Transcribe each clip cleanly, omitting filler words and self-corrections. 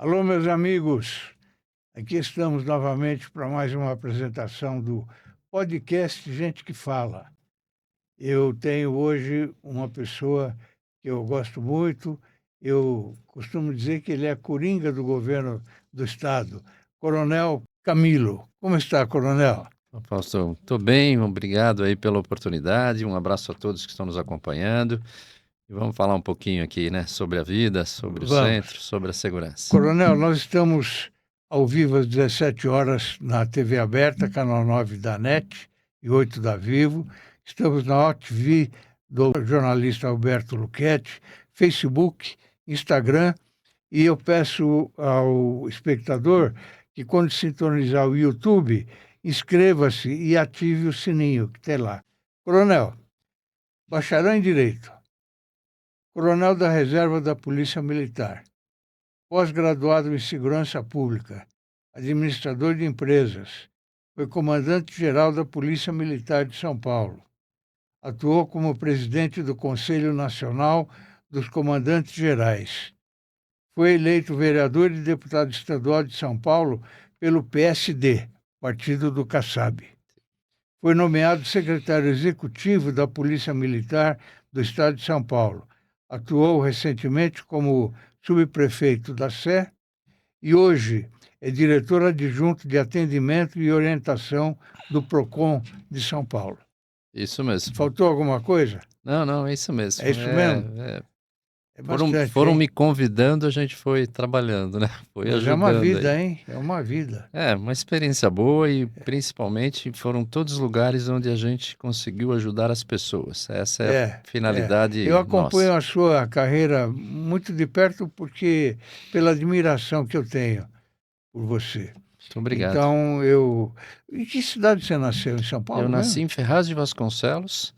Alô, meus amigos. Aqui estamos novamente para mais uma apresentação do podcast Gente que Fala. Eu tenho hoje uma pessoa que eu gosto muito. Eu costumo dizer que ele é a coringa do governo do estado, Coronel Camilo. Como está, Coronel? Fausto, estou bem, obrigado aí pela oportunidade, um abraço a todos que estão nos acompanhando e vamos falar um pouquinho aqui, né, sobre a vida, sobre o centro, Vamos. sobre a segurança. Coronel, nós estamos ao vivo às 17 horas na TV aberta, canal 9 da NET e 8 da Vivo. Estamos na OTV do jornalista Alberto Luchetti, Facebook, Instagram, e eu peço ao espectador que, quando sintonizar o YouTube, inscreva-se e ative o sininho que tem lá. Coronel, bacharel em Direito, coronel da Reserva da Polícia Militar, pós-graduado em Segurança Pública, administrador de empresas, foi comandante-geral da Polícia Militar de São Paulo. Atuou como presidente do Conselho Nacional dos Comandantes Gerais. Foi eleito vereador e deputado estadual de São Paulo pelo PSD, Partido do Kassab. Foi nomeado secretário executivo da Polícia Militar do Estado de São Paulo. Atuou recentemente como subprefeito da Sé e hoje é diretor adjunto de atendimento e orientação do PROCON de São Paulo. Isso mesmo. Faltou alguma coisa? Não, é isso mesmo. É isso mesmo? É bastante, Foram hein? me convidando, a gente foi trabalhando, né? Foi Mas é uma ajudando aí. vida, hein? É uma vida. É, uma experiência boa e principalmente foram todos os lugares onde a gente conseguiu ajudar as pessoas. Essa é a É, é. Eu finalidade acompanho nossa. a sua carreira muito de perto porque pela admiração que eu tenho por você. Muito obrigado. Então, eu... Em que cidade você nasceu? Em São Eu Paulo nasci mesmo? em Ferraz de Vasconcelos,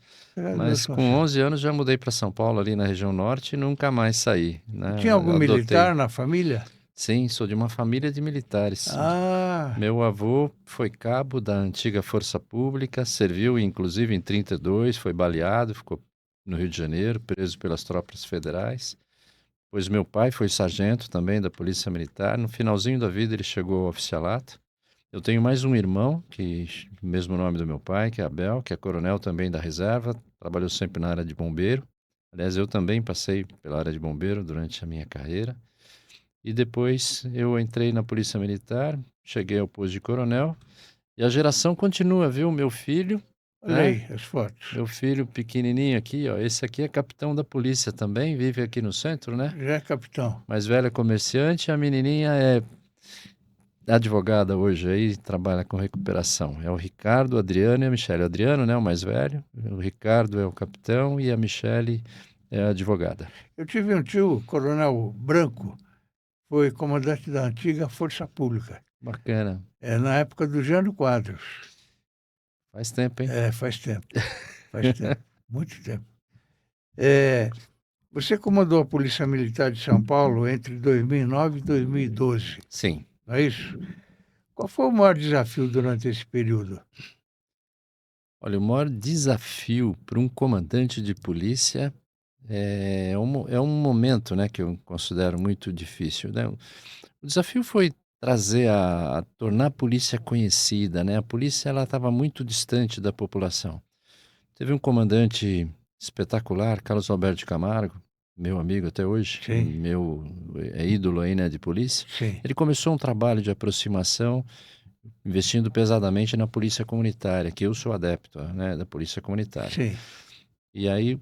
mas com 11 anos já mudei para São Paulo, ali na região norte, e nunca mais saí, né? Tinha algum Adotei. militar na família? Sim, sou de uma família de militares. Ah, Meu avô foi cabo da antiga Força Pública, serviu inclusive em 32, foi baleado, ficou no Rio de Janeiro, preso pelas tropas federais. Pois meu pai foi sargento também da Polícia Militar. No finalzinho da vida ele chegou ao oficialato. Eu tenho mais um irmão, que mesmo nome do meu pai, que é Abel, que é coronel também da reserva, trabalhou sempre na área de bombeiro. Aliás, eu também passei pela área de bombeiro durante a minha carreira. E depois eu entrei na Polícia Militar, cheguei ao posto de coronel. E a geração continua, viu? Meu filho, olha né? aí as fotos. Meu filho pequenininho aqui, ó. Esse aqui é capitão da polícia também, vive aqui no centro, né? Já é capitão. Mais velho é comerciante, a menininha é advogada hoje aí, trabalha com recuperação. É o Ricardo, o Adriano e a Michele. O Adriano, né, o mais velho, o Ricardo é o capitão e a Michele é a advogada. Eu tive um tio, coronel Branco, foi comandante da antiga Força Pública, Bacana. na época do Jânio Quadros. Faz tempo, hein? Faz tempo, muito tempo. É, você comandou a Polícia Militar de São Paulo entre 2009 e 2012, Sim. não é isso? Qual foi o maior desafio durante esse período? Olha, o maior desafio para um comandante de polícia é um momento, né, que eu considero muito difícil, né? O desafio foi trazer a tornar a polícia conhecida, né? A polícia ela estava muito distante da população. Teve um comandante espetacular, Carlos Alberto de Camargo, meu amigo até hoje, Sim, meu ídolo aí, né, de polícia. sim, Ele começou um trabalho de aproximação, investindo pesadamente na polícia comunitária, que eu sou adepto, né, da polícia comunitária. sim, E aí,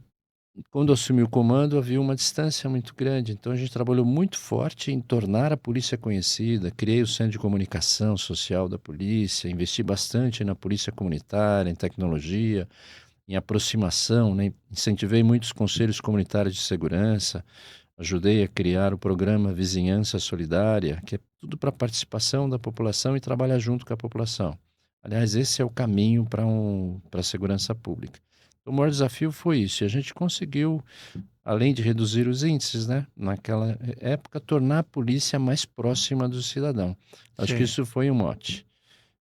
quando assumi o comando, havia uma distância muito grande, então a gente trabalhou muito forte em tornar a polícia conhecida, criei o Centro de Comunicação Social da Polícia, investi bastante na polícia comunitária, em tecnologia, em aproximação, né? Incentivei muitos conselhos comunitários de segurança, ajudei a criar o programa Vizinhança Solidária, que é tudo para a participação da população e trabalhar junto com a população. Aliás, esse é o caminho para a segurança pública. O maior desafio foi isso, e a gente conseguiu, além de reduzir os índices, né, naquela época, tornar a polícia mais próxima do cidadão. Acho que sim. isso foi um mote,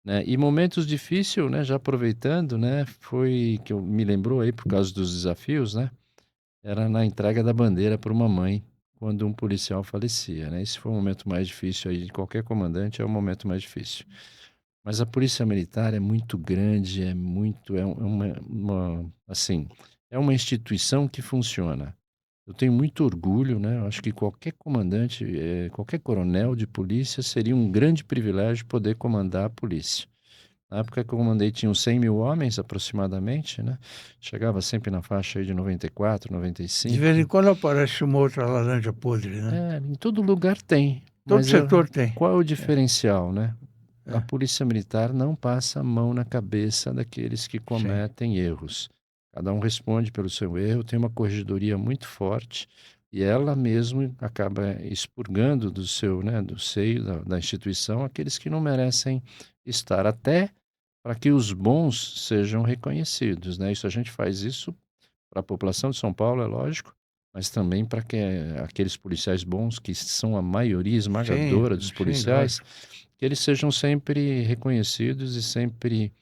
né? E momentos difíceis, né, já aproveitando, né, foi que eu me lembrou aí por causa dos desafios, né, era na entrega da bandeira para uma mãe quando um policial falecia, né? Esse foi o momento mais difícil aí de qualquer comandante, é o momento mais difícil. Mas a polícia militar é muito grande, assim, é uma instituição que funciona. Eu tenho muito orgulho, né? Eu acho que qualquer comandante, qualquer coronel de polícia seria um grande privilégio poder comandar a polícia. Na época que eu comandei tinha uns 100 mil homens aproximadamente, né? Chegava sempre na faixa aí de 94, De vez em 95. quando aparece uma outra laranja podre, né? Em todo lugar tem, Todo mas setor tem. qual é o diferencial, né? A É, polícia militar não passa a mão na cabeça daqueles que sim. cometem erros. Cada um responde pelo seu erro, tem uma corregedoria muito forte e ela mesmo acaba expurgando do seu, né, do seio da instituição aqueles que não merecem estar, até para que os bons sejam reconhecidos, né? Isso a gente faz isso para a população de São Paulo, é lógico, mas também para que aqueles policiais bons, que são a maioria Sim, esmagadora dos sim, policiais, lógico. que eles sejam sempre reconhecidos e sempre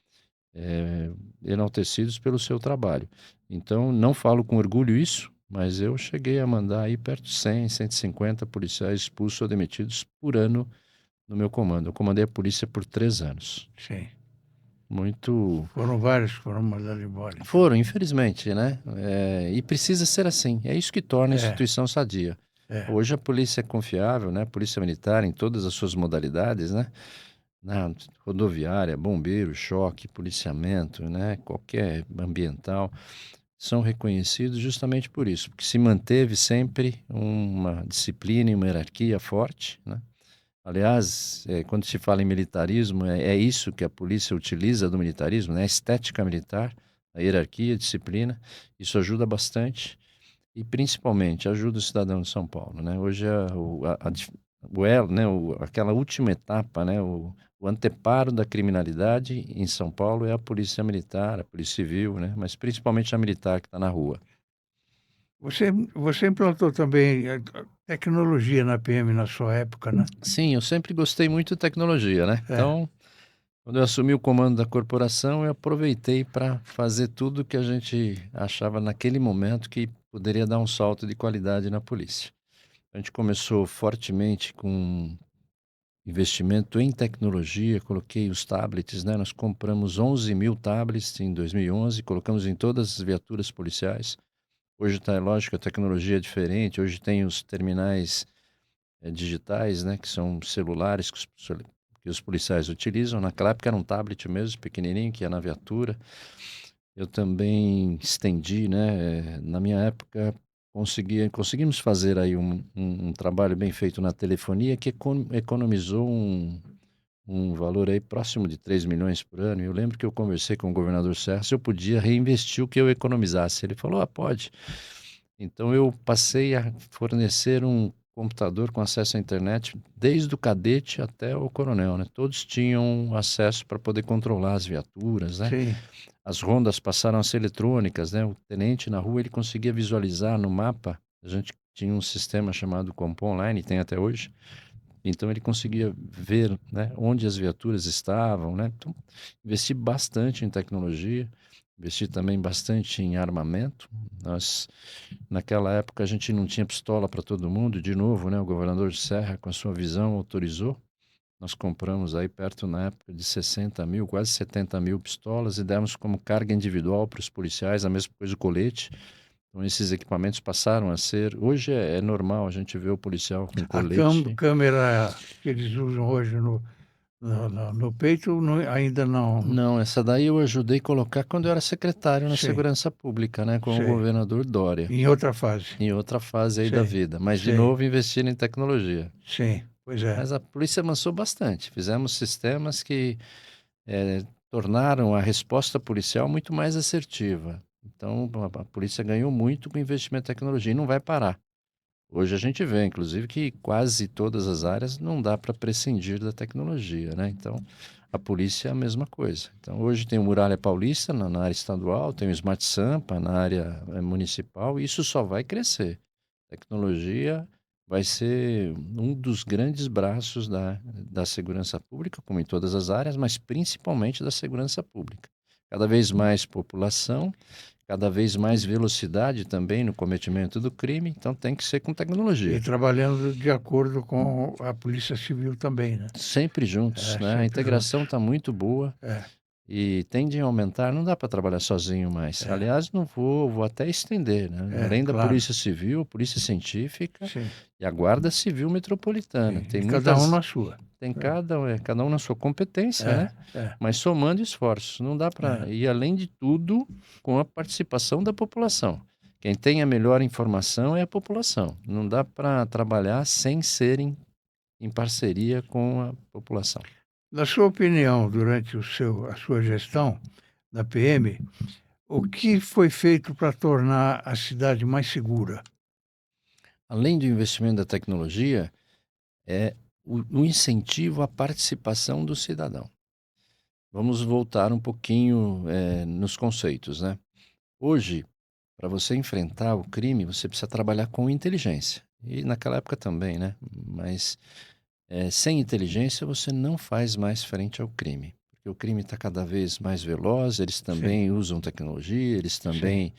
eh, enaltecidos pelo seu trabalho. Então, não falo com orgulho isso, mas eu cheguei a mandar aí perto de 100, 150 policiais expulsos ou demitidos por ano no meu comando. Eu comandei a polícia por 3 anos. Sim. Muito. Foram vários que foram mandados embora, então. Foram, infelizmente, né? E precisa ser assim. É isso que torna a É, instituição sadia. é. Hoje a polícia é confiável, né? A polícia militar em todas as suas modalidades, né? Na rodoviária, bombeiro, choque, policiamento, né? Qualquer ambiental, são reconhecidos justamente por isso, porque se manteve sempre uma disciplina e uma hierarquia forte, né? Aliás, quando se fala em militarismo, é isso que a polícia utiliza do militarismo, né? A estética militar, a hierarquia, a disciplina. Isso ajuda bastante e, principalmente, ajuda o cidadão de São Paulo, né? Hoje, o elo, né? Aquela última etapa, né? O anteparo da criminalidade em São Paulo é a polícia militar, a polícia civil, né? Mas principalmente a militar que está na rua. Você implantou também tecnologia na PM na sua época, né? Sim, eu sempre gostei muito de tecnologia, né? É. Então, quando eu assumi o comando da corporação, eu aproveitei para fazer tudo que a gente achava naquele momento que poderia dar um salto de qualidade na polícia. A gente começou fortemente com investimento em tecnologia, coloquei os tablets, né? Nós compramos 11 mil tablets em 2011, colocamos em todas as viaturas policiais. Hoje está, lógico, a tecnologia é diferente, hoje tem os terminais digitais, né? Que são celulares que os policiais utilizam. Naquela época era um tablet mesmo, pequenininho, que ia na viatura. Eu também estendi, né? Na minha época, conseguimos fazer aí um trabalho bem feito na telefonia que economizou um valor aí próximo de 3 milhões por ano. Eu lembro que eu conversei com o governador Serra se eu podia reinvestir o que eu economizasse. Ele falou, pode. Então eu passei a fornecer um computador com acesso à internet desde o cadete até o coronel, né? Todos tinham acesso para poder controlar as viaturas, né? Sim. As rondas passaram a ser eletrônicas, né? O tenente na rua ele conseguia visualizar no mapa. A gente tinha um sistema chamado Compom Online, tem até hoje. Então ele conseguia ver, né, onde as viaturas estavam, né? Então, investi bastante em tecnologia, investi também bastante em armamento. Nós, naquela época, a gente não tinha pistola para todo mundo. De novo, né, o governador de Serra, com a sua visão, autorizou. Nós compramos aí perto, na época, de 60 mil, quase 70 mil pistolas e demos como carga individual para os policiais, a mesma coisa do colete. Então, esses equipamentos passaram a ser. Hoje é normal a gente ver o policial com A colete. câmera que eles usam hoje no peito ainda não. Não, essa daí eu ajudei a colocar quando eu era secretário na Sei, Segurança Pública, né, com o sei. governador Dória, Em outra fase. em outra fase aí da Sei, vida. Mas, de sei. novo, investindo em tecnologia. Sim, pois é. Mas a polícia avançou bastante. Fizemos sistemas que tornaram a resposta policial muito mais assertiva. Então, a polícia ganhou muito com o investimento em tecnologia e não vai parar. Hoje a gente vê, inclusive, que quase todas as áreas não dá para prescindir da tecnologia, né? Então, a polícia é a mesma coisa. Então, hoje tem o Muralha Paulista na área estadual, tem o Smart Sampa na área municipal, e isso só vai crescer. Tecnologia vai ser um dos grandes braços da segurança pública, como em todas as áreas, mas principalmente da segurança pública. Cada vez mais população, cada vez mais velocidade também no cometimento do crime, então tem que ser com E tecnologia. trabalhando de acordo com a Polícia Civil também, né? Sempre juntos, né? A Sempre integração juntos. está muito boa É, e tende a aumentar. Não dá para trabalhar sozinho mais. Aliás, não vou até estender, né? Além da claro. Polícia Civil, Polícia Científica Sim, e a Guarda Civil Metropolitana. sim. Tem E cada um muitas, na sua. tem cada um na sua competência, né? É. Mas somando esforços. Não dá para ir além de tudo com a participação da população. Quem tem a melhor informação é a população. Não dá para trabalhar sem serem em parceria com a população. Na sua opinião, durante a sua gestão na PM, o que foi feito para tornar a cidade mais segura? Além do investimento da tecnologia, é o incentivo à participação do cidadão. Vamos voltar um pouquinho nos conceitos, né? Hoje, para você enfrentar o crime, você precisa trabalhar com inteligência. E naquela época também, né? Mas sem inteligência você não faz mais frente ao crime. Porque o crime está cada vez mais veloz, eles também usam tecnologia, eles também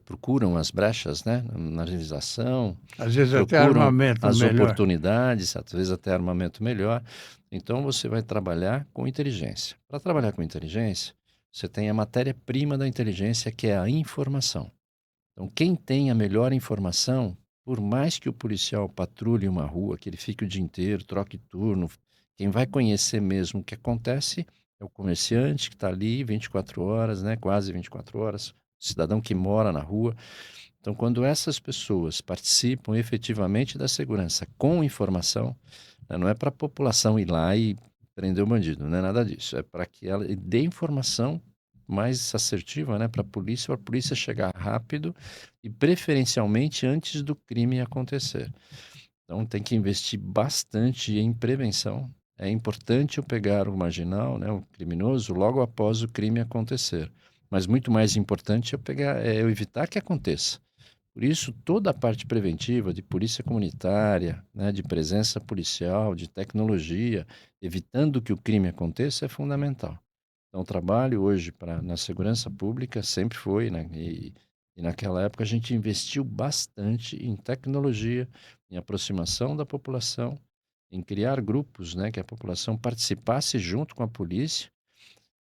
procuram as brechas, né, na legislação, Às vezes até procuram armamento as melhor. oportunidades, às vezes até armamento melhor. Então você vai trabalhar com inteligência. Para trabalhar com inteligência, você tem a matéria-prima da inteligência, que é a informação. Então, quem tem a melhor informação, por mais que o policial patrulhe uma rua, que ele fique o dia inteiro, troque turno, quem vai conhecer mesmo o que acontece é o comerciante que está ali 24 horas, né, quase 24 horas, o cidadão que mora na rua. Então, quando essas pessoas participam efetivamente da segurança com informação, né, não é para a população ir lá e prender o bandido, não é nada disso. É para que ela dê informação mais assertiva, né, para a polícia chegar rápido e preferencialmente antes do crime acontecer. Então, tem que investir bastante em prevenção. É importante eu pegar o marginal, né, o criminoso, logo após o crime acontecer. Mas muito mais importante eu evitar que aconteça. Por isso, toda a parte preventiva de polícia comunitária, né, de presença policial, de tecnologia, evitando que o crime aconteça, é fundamental. Então, o trabalho hoje na segurança pública sempre foi, né, e naquela época a gente investiu bastante em tecnologia, em aproximação da população, em criar grupos, né, que a população participasse junto com a polícia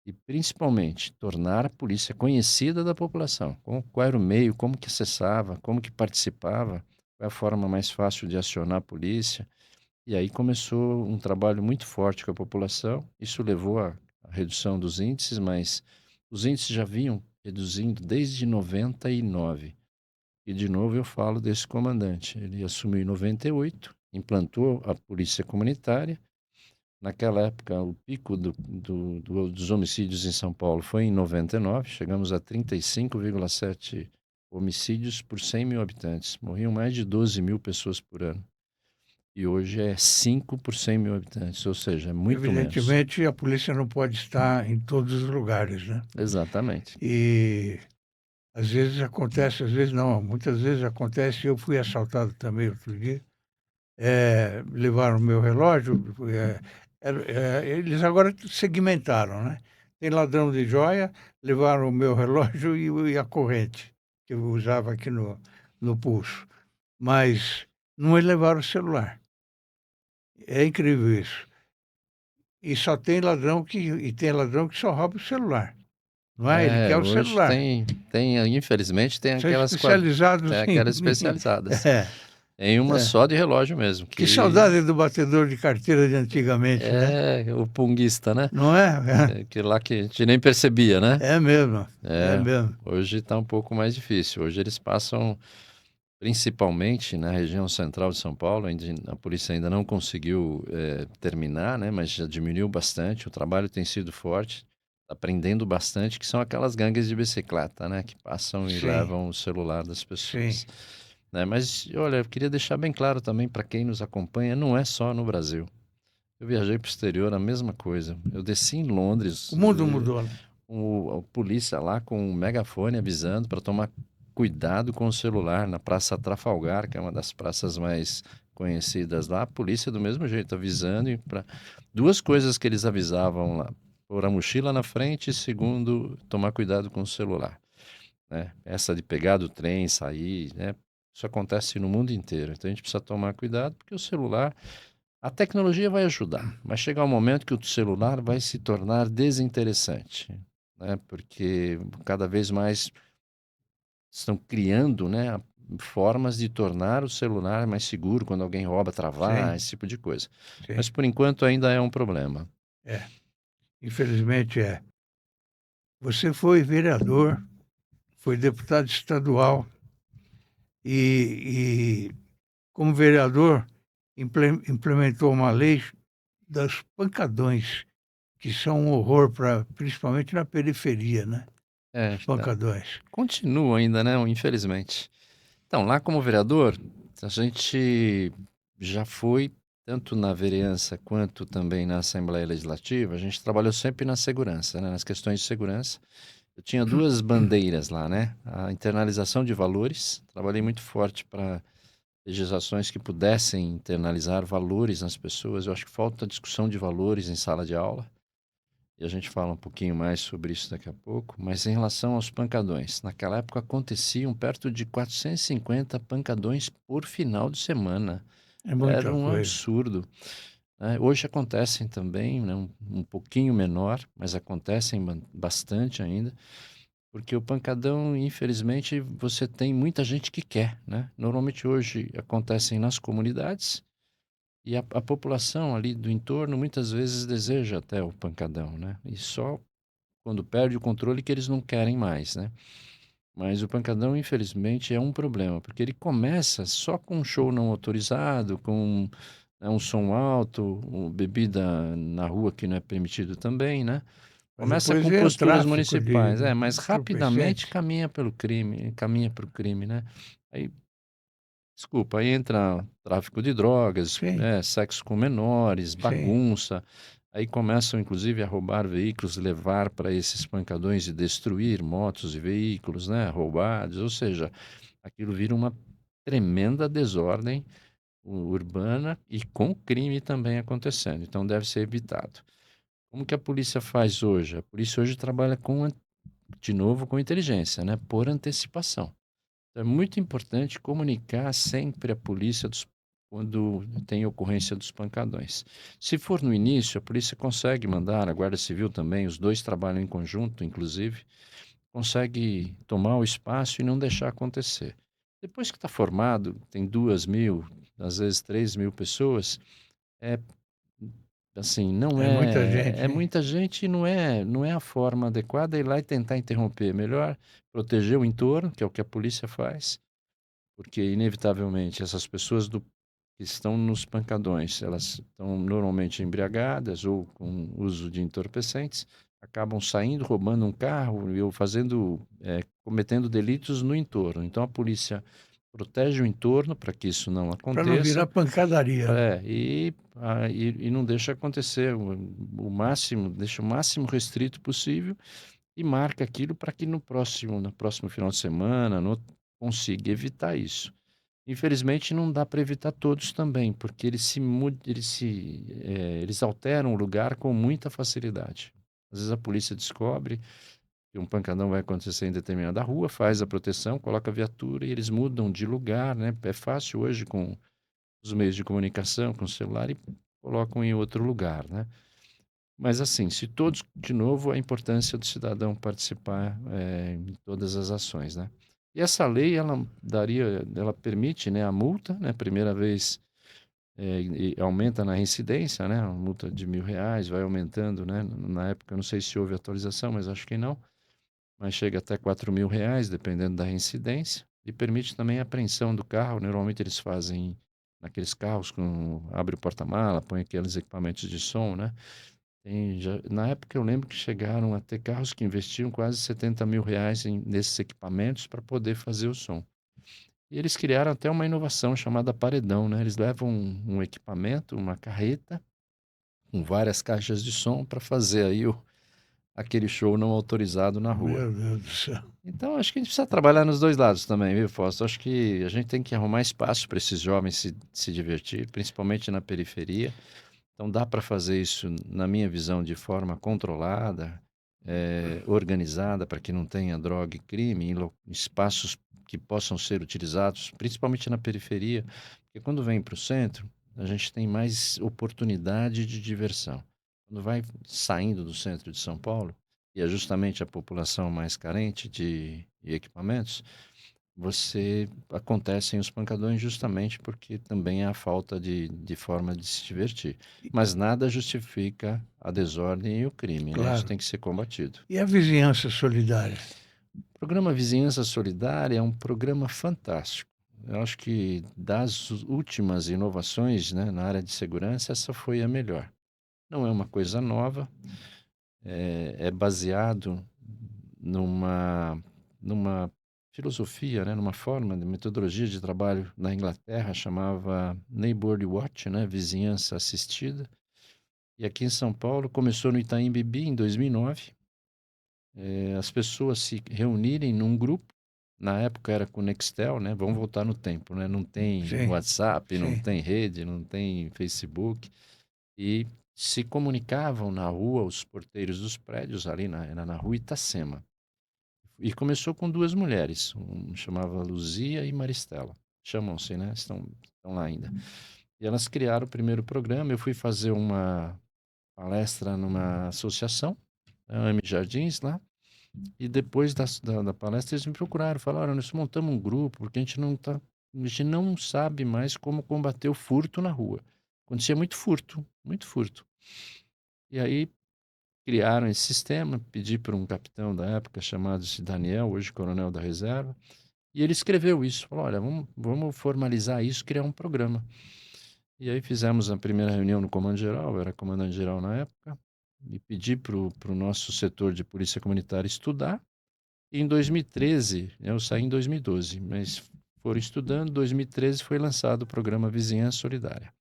e, principalmente, tornar a polícia conhecida da população. Qual era o meio, como que acessava, como que participava, qual é a forma mais fácil de acionar a polícia. E aí começou um trabalho muito forte com a população. Isso levou à redução dos índices, mas os índices já vinham reduzindo desde 99. E, de novo, eu falo desse comandante. Ele assumiu em 98, implantou a polícia comunitária. Naquela época, o pico dos homicídios em São Paulo foi em 99, chegamos a 35,7 homicídios por 100 mil habitantes. Morriam mais de 12 mil pessoas por ano. E hoje é 5 por 100 mil habitantes, ou seja, é muito menos. Evidentemente, a polícia não pode estar em todos os lugares, né? Exatamente. E às vezes acontece, às vezes não, muitas vezes acontece. Eu fui assaltado também outro dia. Levaram o meu relógio. Eles agora segmentaram, né? Tem ladrão de joia, levaram o meu relógio e a corrente que eu usava aqui no pulso. Mas não levaram o celular. É incrível isso. E tem ladrão que só rouba o celular. Não é? Ele quer o Hoje celular. infelizmente, tem São especializados aquelas especializadas. É, Em uma é. só de relógio mesmo, Que que saudade do batedor de carteira de antigamente, né? é o punguista, né? Não é? Que lá que a gente nem percebia, né? É mesmo. É É, mesmo. hoje está um pouco mais difícil. Hoje eles passam, principalmente na região central de São Paulo, onde a polícia ainda não conseguiu terminar, né? Mas já diminuiu bastante. O trabalho tem sido forte, aprendendo bastante, que são aquelas gangues de bicicleta, né? Que passam e Sim, levam o celular das sim. pessoas. Né? Mas, olha, eu queria deixar bem claro também para quem nos acompanha, não é só no Brasil. Eu viajei para o exterior, a mesma coisa. Eu desci em O Londres, mundo mudou, né? a polícia lá com um megafone avisando para tomar cuidado com o celular na Praça Trafalgar, que é uma das praças mais conhecidas lá. A polícia do mesmo jeito avisando para duas coisas que eles avisavam lá: pôr a mochila na frente e segundo, tomar cuidado com o celular. né? Essa de pegar do trem, sair, né? Isso acontece no mundo inteiro. Então a gente precisa tomar cuidado, porque o celular, a tecnologia vai ajudar. Vai chegar um momento que o celular vai se tornar desinteressante, né? Porque cada vez mais estão criando, né, formas de tornar o celular mais seguro quando alguém rouba, travar, Sim, esse tipo de coisa. sim. Mas por enquanto ainda é um problema. É, infelizmente é. Você foi vereador, foi deputado estadual e como vereador, implementou uma lei das pancadões, que são um horror principalmente na periferia, né? É, Os pancadões. continua ainda, né, infelizmente. Então, lá como vereador, a gente já foi, tanto na vereança quanto também na Assembleia Legislativa, a gente trabalhou sempre na segurança, né, nas questões de segurança. Eu tinha duas bandeiras lá, né? A internalização de valores, trabalhei muito forte para legislações que pudessem internalizar valores nas pessoas. Eu acho que falta discussão de valores em sala de aula, e a gente fala um pouquinho mais sobre isso daqui a pouco. Mas em relação aos pancadões, naquela época aconteciam perto de 450 pancadões por final de semana. É Era muita um coisa. absurdo, né? Hoje acontecem também, né, um pouquinho menor, mas acontecem bastante ainda. Porque o pancadão, infelizmente, você tem muita gente que quer, né? Normalmente hoje acontecem nas comunidades e a população ali do entorno muitas vezes deseja até o pancadão, né? E só quando perde o controle que eles não querem mais, né? Mas o pancadão, infelizmente, é um problema, porque ele começa só com um show não autorizado, com, né, um som alto, bebida na rua que não é permitido também, né? Mas Começa depois com vem o posturas tráfico de municipais, mas rapidamente entorpecentes. caminha pelo crime, caminha para o crime, né? Aí, desculpa, aí entra tráfico de drogas, Sim, né, sexo com menores, sim. bagunça. Aí começam, inclusive, a roubar veículos, levar para esses pancadões e destruir motos e veículos, né, roubados. Ou seja, aquilo vira uma tremenda desordem urbana e com crime também acontecendo. Então deve ser evitado. Como que a polícia faz hoje? A polícia hoje trabalha de novo, com inteligência, né? Por antecipação. Então, é muito importante comunicar sempre à polícia quando tem ocorrência dos pancadões. Se for no início, a polícia consegue mandar, a Guarda Civil também, os dois trabalham em conjunto, inclusive, consegue tomar o espaço e não deixar acontecer. Depois que está formado, tem 2.000, às vezes 3.000 pessoas, é assim, não É muita é gente, hein? muita gente, e não é a forma adequada ir lá e tentar interromper. Melhor proteger o entorno, que é o que a polícia faz, porque inevitavelmente essas pessoas que estão nos pancadões, elas estão normalmente embriagadas ou com uso de entorpecentes, acabam saindo, roubando um carro ou cometendo delitos no entorno. Então a polícia protege o entorno para que isso não Para não virar aconteça, pancadaria, né? e não deixa acontecer o máximo, deixa o máximo restrito possível e marca aquilo para que no próximo final de semana, consiga evitar isso. Infelizmente, não dá para evitar todos também, porque eles alteram o lugar com muita facilidade. Às vezes a polícia descobre que um pancadão vai acontecer em determinada rua, faz a proteção, coloca a viatura e eles mudam de lugar, né? É fácil hoje com os meios de comunicação, com o celular, e colocam em outro lugar, né? Mas assim, se todos, de novo, a importância do cidadão participar em todas as ações, né? E essa lei, ela permite, né, a multa, né? Primeira vez e aumenta na reincidência, né? A multa de R$ 1.000 vai aumentando, né? Na época, eu não sei se houve atualização, mas acho que não. Mas chega até R$ 4.000, dependendo da reincidência. E permite também a apreensão do carro. Normalmente eles fazem naqueles carros abre o porta-mala, põe aqueles equipamentos de som, né? Na época eu lembro que chegaram a ter carros que investiam quase R$ 70.000 nesses equipamentos para poder fazer o som. E eles criaram até uma inovação chamada paredão, né? Eles levam um equipamento, uma carreta, com várias caixas de som para fazer aí aquele show não autorizado na rua. Meu Deus do céu. Então, acho que a gente precisa trabalhar nos dois lados também, viu, Fausto? Acho que a gente tem que arrumar espaço para esses jovens se divertir, principalmente na periferia. Então, dá para fazer isso, na minha visão, de forma controlada, organizada para que não tenha droga e crime, em espaços que possam ser utilizados, principalmente na periferia, porque quando vem para o centro, a gente tem mais oportunidade de diversão. Quando vai saindo do centro de São Paulo, e é justamente a população mais carente de equipamentos, acontecem os pancadões justamente porque também há falta de forma de se divertir. Mas nada justifica a desordem e o crime, né? Isso Claro. tem que ser combatido. E a vizinhança solidária? O programa Vizinhança Solidária é um programa fantástico. Eu acho que das últimas inovações, né, na área de segurança, essa foi a melhor. Não é uma coisa nova, é baseado numa, numa filosofia, né, numa forma de metodologia de trabalho na Inglaterra, chamava Neighborly Watch, né, vizinhança assistida. E aqui em São Paulo começou no Itaim Bibi em 2009. As pessoas se reunirem num grupo. Na época era com Nextel, né? Vamos voltar no tempo, né? Não tem Sim, WhatsApp, não sim. tem rede, não tem Facebook. E se comunicavam na rua, os porteiros dos prédios, era na rua Itacema. E começou com duas mulheres, chamava Luzia e Maristela. Chamam-se, né? Estão lá ainda. E elas criaram o primeiro programa. Eu fui fazer uma palestra numa associação, a AME Jardins, lá. E depois da palestra, eles me procuraram, falaram: nós montamos um grupo, porque a gente não sabe mais como combater o furto na rua. Acontecia muito furto, muito furto. E aí criaram esse sistema, pedi para um capitão da época, chamado-se Daniel, hoje coronel da reserva, e ele escreveu isso, falou: olha, vamos formalizar isso, criar um programa. E aí fizemos a primeira reunião no Comando Geral, eu era comandante-geral na época, e pedi para o nosso setor de polícia comunitária estudar. Em 2013, eu saí em 2012, mas foram estudando, em 2013 foi lançado o programa Vizinhança Solidária.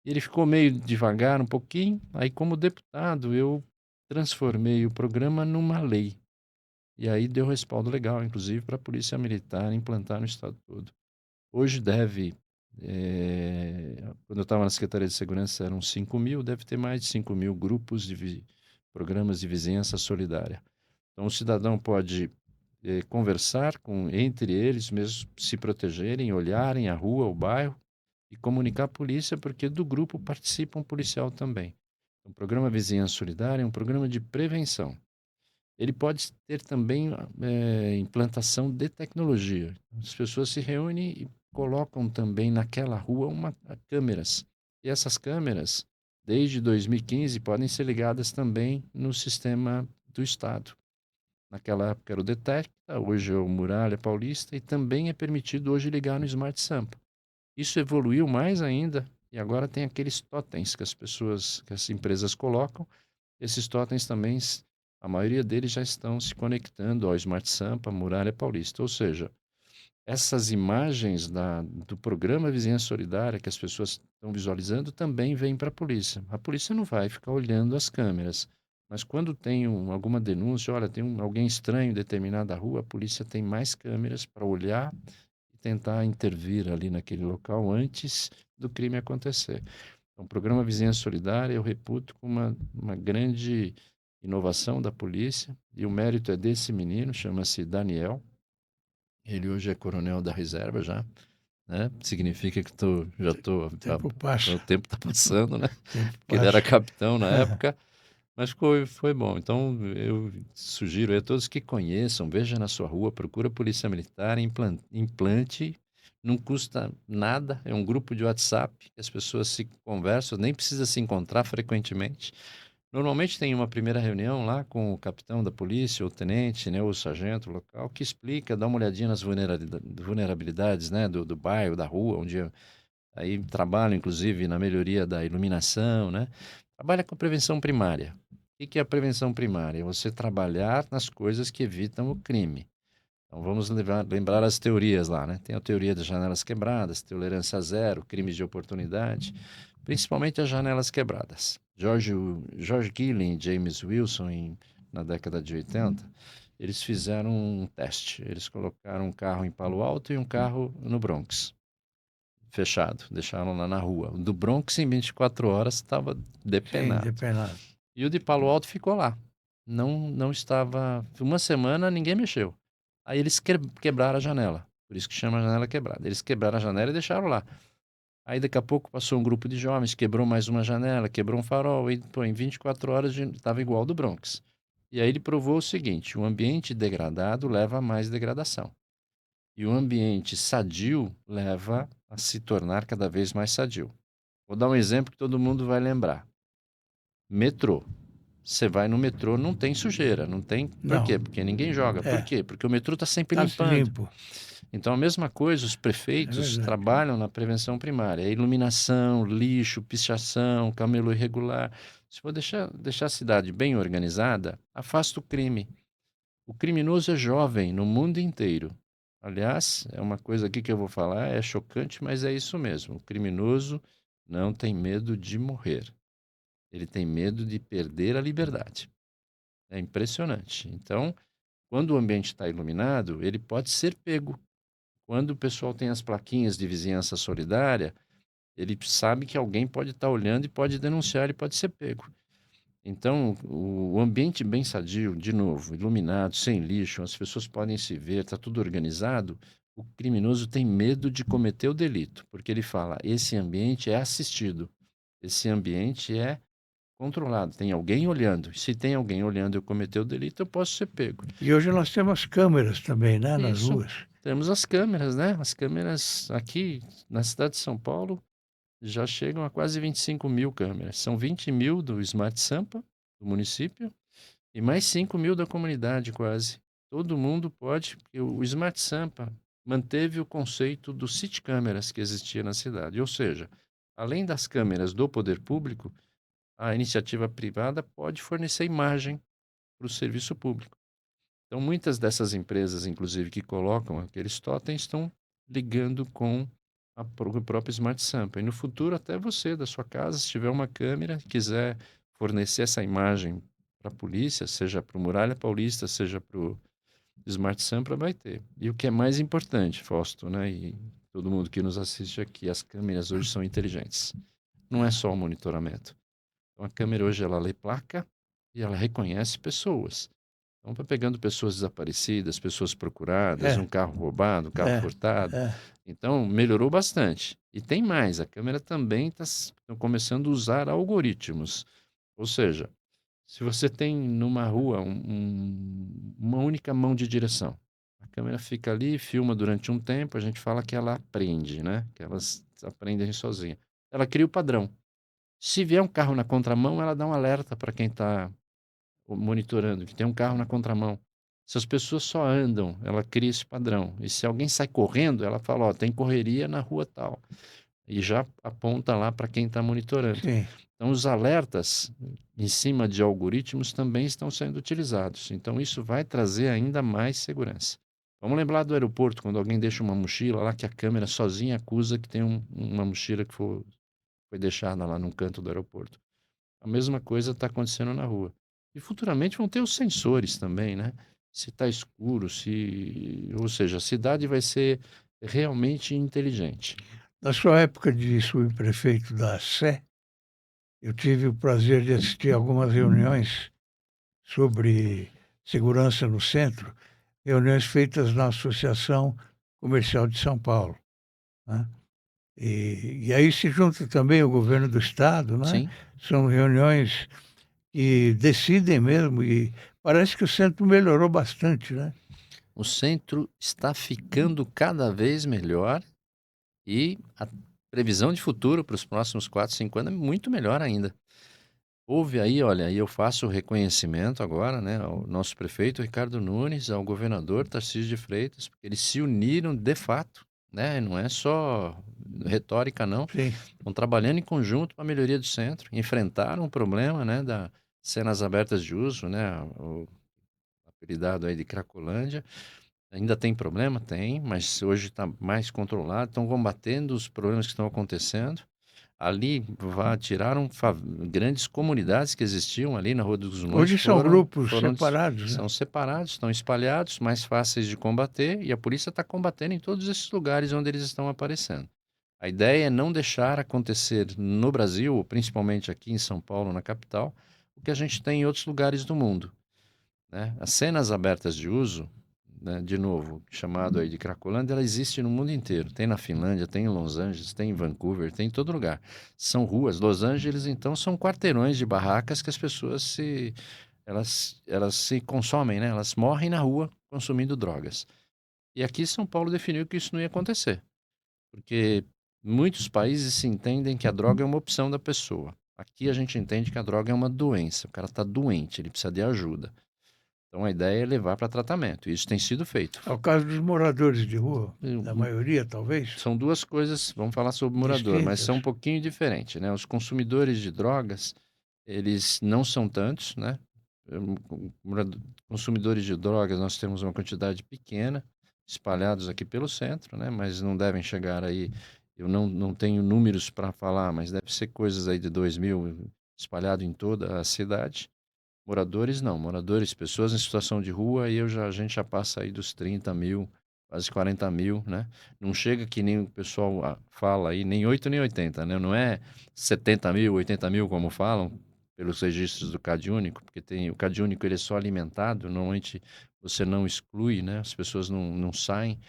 Ele ficou meio devagar um pouquinho, aí como deputado eu transformei o programa numa lei. E aí deu respaldo legal, inclusive, para a Polícia Militar implantar no estado todo. Hoje quando eu estava na Secretaria de Segurança eram 5.000, deve ter mais de 5.000 grupos de programas de vizinhança solidária. Então o cidadão pode conversar entre eles mesmo, se protegerem, olharem a rua, o bairro e comunicar à polícia, porque do grupo participa um policial também. O programa Vizinhança Solidária é um programa de prevenção. Ele pode ter também implantação de tecnologia. As pessoas se reúnem e colocam também naquela rua câmeras. E essas câmeras, desde 2015, podem ser ligadas também no sistema do Estado. Naquela época era o Detecta, hoje é o Muralha Paulista e também é permitido hoje ligar no Smart Sampa. Isso evoluiu mais ainda e agora tem aqueles totens que as empresas colocam. Esses totens também, a maioria deles já estão se conectando ao Smart Sampa, Muralha Paulista. Ou seja, essas imagens do programa Vizinhança Solidária que as pessoas estão visualizando também vêm para a polícia. A polícia não vai ficar olhando as câmeras, mas quando tem alguma denúncia, olha, tem alguém estranho em determinada rua, a polícia tem mais câmeras para olhar e tentar intervir ali naquele local antes do crime acontecer. Então, o programa Vizinhança Solidária eu reputo como uma grande inovação da polícia e o mérito é desse menino, chama-se Daniel. Ele hoje é coronel da reserva já, né? Significa que O tempo o passa, tempo está passando, né? o tempo Porque ele era passa. capitão na época, mas foi bom. Então eu sugiro a todos que conheçam, veja na sua rua, procura a Polícia Militar, implante, não custa nada, é um grupo de WhatsApp que as pessoas se conversam, nem precisa se encontrar frequentemente. Normalmente tem uma primeira reunião lá com o capitão da polícia, ou o tenente, né, ou o sargento local, que explica, dá uma olhadinha nas vulnerabilidades, né, do bairro, da rua, onde aí trabalham, inclusive, na melhoria da iluminação, né? Trabalha com prevenção primária. O que é a prevenção primária? É você trabalhar nas coisas que evitam o crime. Então vamos lembrar as teorias lá, né? Tem a teoria das janelas quebradas, tolerância zero, crimes de oportunidade, principalmente as janelas quebradas. George Gillen e James Wilson, na década de 80, eles fizeram um teste. Eles colocaram um carro em Palo Alto e um carro no Bronx, fechado, deixaram lá na rua. O do Bronx, em 24 horas, estava Sim, depenado. depenado. E o de Palo Alto ficou lá. não estava. Uma semana ninguém mexeu. Aí eles quebraram a janela. Por isso que chama a janela quebrada. Eles quebraram a janela e deixaram lá. Aí daqui a pouco passou um grupo de jovens, quebrou mais uma janela, quebrou um farol, e pô, em 24 horas estava igual ao do Bronx. E aí ele provou o seguinte: o ambiente degradado leva a mais degradação. E o ambiente sadio leva a se tornar cada vez mais sadio. Vou dar um exemplo que todo mundo vai lembrar. Metrô. Você vai no metrô, não tem sujeira, não tem. Por Não, quê? Porque ninguém joga. Por é, quê? Porque o metrô está sempre está limpando. sim, Então, a mesma coisa, os é prefeitos verdade. trabalham na prevenção primária. É iluminação, lixo, pichação, camelo irregular. Se for deixar a cidade bem organizada, afasta o crime. O criminoso é jovem no mundo inteiro. Aliás, é uma coisa aqui que eu vou falar, é chocante, mas é isso mesmo. O criminoso não tem medo de morrer. Ele tem medo de perder a liberdade. É impressionante. Então, quando o ambiente está iluminado, ele pode ser pego. Quando o pessoal tem as plaquinhas de vizinhança solidária, ele sabe que alguém pode estar olhando e pode denunciar e pode ser pego. Então, o ambiente bem sadio, de novo, iluminado, sem lixo, as pessoas podem se ver, está tudo organizado. O criminoso tem medo de cometer o delito, porque ele fala: esse ambiente é assistido, esse ambiente é controlado, tem alguém olhando. Se tem alguém olhando e eu cometer o delito, eu posso ser pego. E hoje nós temos câmeras também, né, nas Isso. ruas. Temos as câmeras, né? As câmeras aqui na cidade de São Paulo já chegam a quase 25 mil câmeras. São 20 mil do Smart Sampa, do município, e mais 5 mil da comunidade, quase. Todo mundo pode, porque o Smart Sampa manteve o conceito do City Câmeras que existia na cidade. Ou seja, além das câmeras do poder público, a iniciativa privada pode fornecer imagem para o serviço público. Então, muitas dessas empresas, inclusive, que colocam aqueles totens, estão ligando com o próprio Smart Sampa. E no futuro, até você, da sua casa, se tiver uma câmera, quiser fornecer essa imagem para a polícia, seja para o Muralha Paulista, seja para o Smart Sampa, vai ter. E o que é mais importante, Fausto, né, e todo mundo que nos assiste aqui, as câmeras hoje são inteligentes. Não é só o monitoramento. Então, a câmera hoje, ela lê placa e ela reconhece pessoas. Então, está pegando pessoas desaparecidas, pessoas procuradas, um É, carro roubado, um carro é, furtado. é. Então, melhorou bastante. E tem mais, a câmera também está começando a usar algoritmos. Ou seja, se você tem numa rua uma única mão de direção, a câmera fica ali, filma durante um tempo, a gente fala que ela aprende, né? Que elas aprendem sozinha. Ela cria o padrão. Se vier um carro na contramão, ela dá um alerta para quem está monitorando, que tem um carro na contramão. Se as pessoas só andam, ela cria esse padrão. E se alguém sai correndo, ela fala, ó, tem correria na rua tal. E já aponta lá para quem está monitorando. Sim. Então, os alertas em cima de algoritmos também estão sendo utilizados. Então, isso vai trazer ainda mais segurança. Vamos lembrar do aeroporto, quando alguém deixa uma mochila lá, que a câmera sozinha acusa que tem uma mochila que foi deixada lá num canto do aeroporto. A mesma coisa está acontecendo na rua. E futuramente vão ter os sensores também, né? Se está escuro, ou seja, a cidade vai ser realmente inteligente. Na sua época de subprefeito da Sé, eu tive o prazer de assistir algumas reuniões sobre segurança no centro, reuniões feitas na Associação Comercial de São Paulo, né? E aí se junta também o governo do estado, né? Sim, São reuniões que decidem mesmo e parece que o centro melhorou bastante, né? o centro está ficando cada vez melhor e a previsão de futuro para os próximos 4, 5 anos é muito melhor ainda. Houve aí, olha, e eu faço o reconhecimento agora, né, ao nosso prefeito Ricardo Nunes, ao governador Tarcísio de Freitas, porque eles se uniram de fato, né, não é só retórica não, Sim. estão trabalhando em conjunto para a melhoria do centro, enfrentaram o problema, né, das cenas abertas de uso, né, o apelidado aí de Cracolândia. Ainda tem problema? Tem, mas hoje está mais controlado, estão combatendo os problemas que estão acontecendo. Ali tiraram grandes comunidades que existiam ali na Rua dos Zulões, Hoje são grupos separados, né? são separados, estão espalhados, mais fáceis de combater, e a polícia está combatendo em todos esses lugares onde eles estão aparecendo. A ideia é não deixar acontecer no Brasil, principalmente aqui em São Paulo, na capital, o que a gente tem em outros lugares do mundo. né? As cenas abertas de uso, né, de novo, chamado aí de Cracolândia, ela existe no mundo inteiro. Tem na Finlândia, tem em Los Angeles, tem em Vancouver, tem em todo lugar. São ruas. Los Angeles, então, são quarteirões de barracas que as pessoas elas se consomem, né? Elas morrem na rua consumindo drogas. E aqui São Paulo definiu que isso não ia acontecer, porque muitos países se entendem que a droga é uma opção da pessoa. Aqui a gente entende que a droga é uma doença. O cara está doente, ele precisa de ajuda. Então a ideia é levar para tratamento. E isso tem sido feito. É o caso dos moradores de rua, da Hum, maioria, talvez, São duas coisas, vamos falar sobre morador, mas distintas. são um pouquinho diferentes, né? Os consumidores de drogas, eles não são tantos, né? Morado- Consumidores de drogas, nós temos uma quantidade pequena, espalhados aqui pelo centro, né? Mas não devem chegar aí, eu não tenho números para falar, mas deve ser coisas aí de 2.000 espalhado em toda a cidade. Moradores não, moradores, pessoas em situação de rua, a gente já passa aí dos 30.000, quase 40.000, né? Não chega que nem o pessoal fala aí, nem 8 nem 80, né? Não é 70.000, 80.000 como falam, pelos registros do CadÚnico, porque tem, o CadÚnico ele é só alimentado, normalmente você não exclui, né? As pessoas não saem,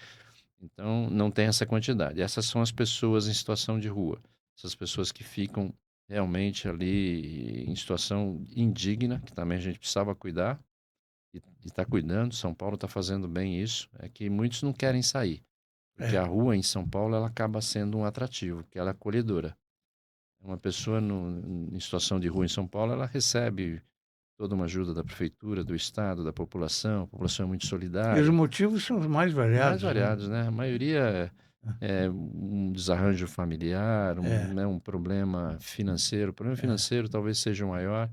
então não tem essa quantidade. Essas são as pessoas em situação de rua, essas pessoas que ficam realmente ali em situação indigna, que também a gente precisava cuidar e está cuidando. São Paulo está fazendo bem isso. É que muitos não querem sair, porque É, a rua em São Paulo ela acaba sendo um atrativo, porque ela é acolhedora. Uma pessoa em situação de rua em São Paulo, ela recebe toda uma ajuda da prefeitura, do estado, da população. A população é muito e os solidária. motivos são os mais Mais variados, né? variados, né? A maioria é um desarranjo familiar, É, né, um problema financeiro. O problema financeiro talvez seja o maior.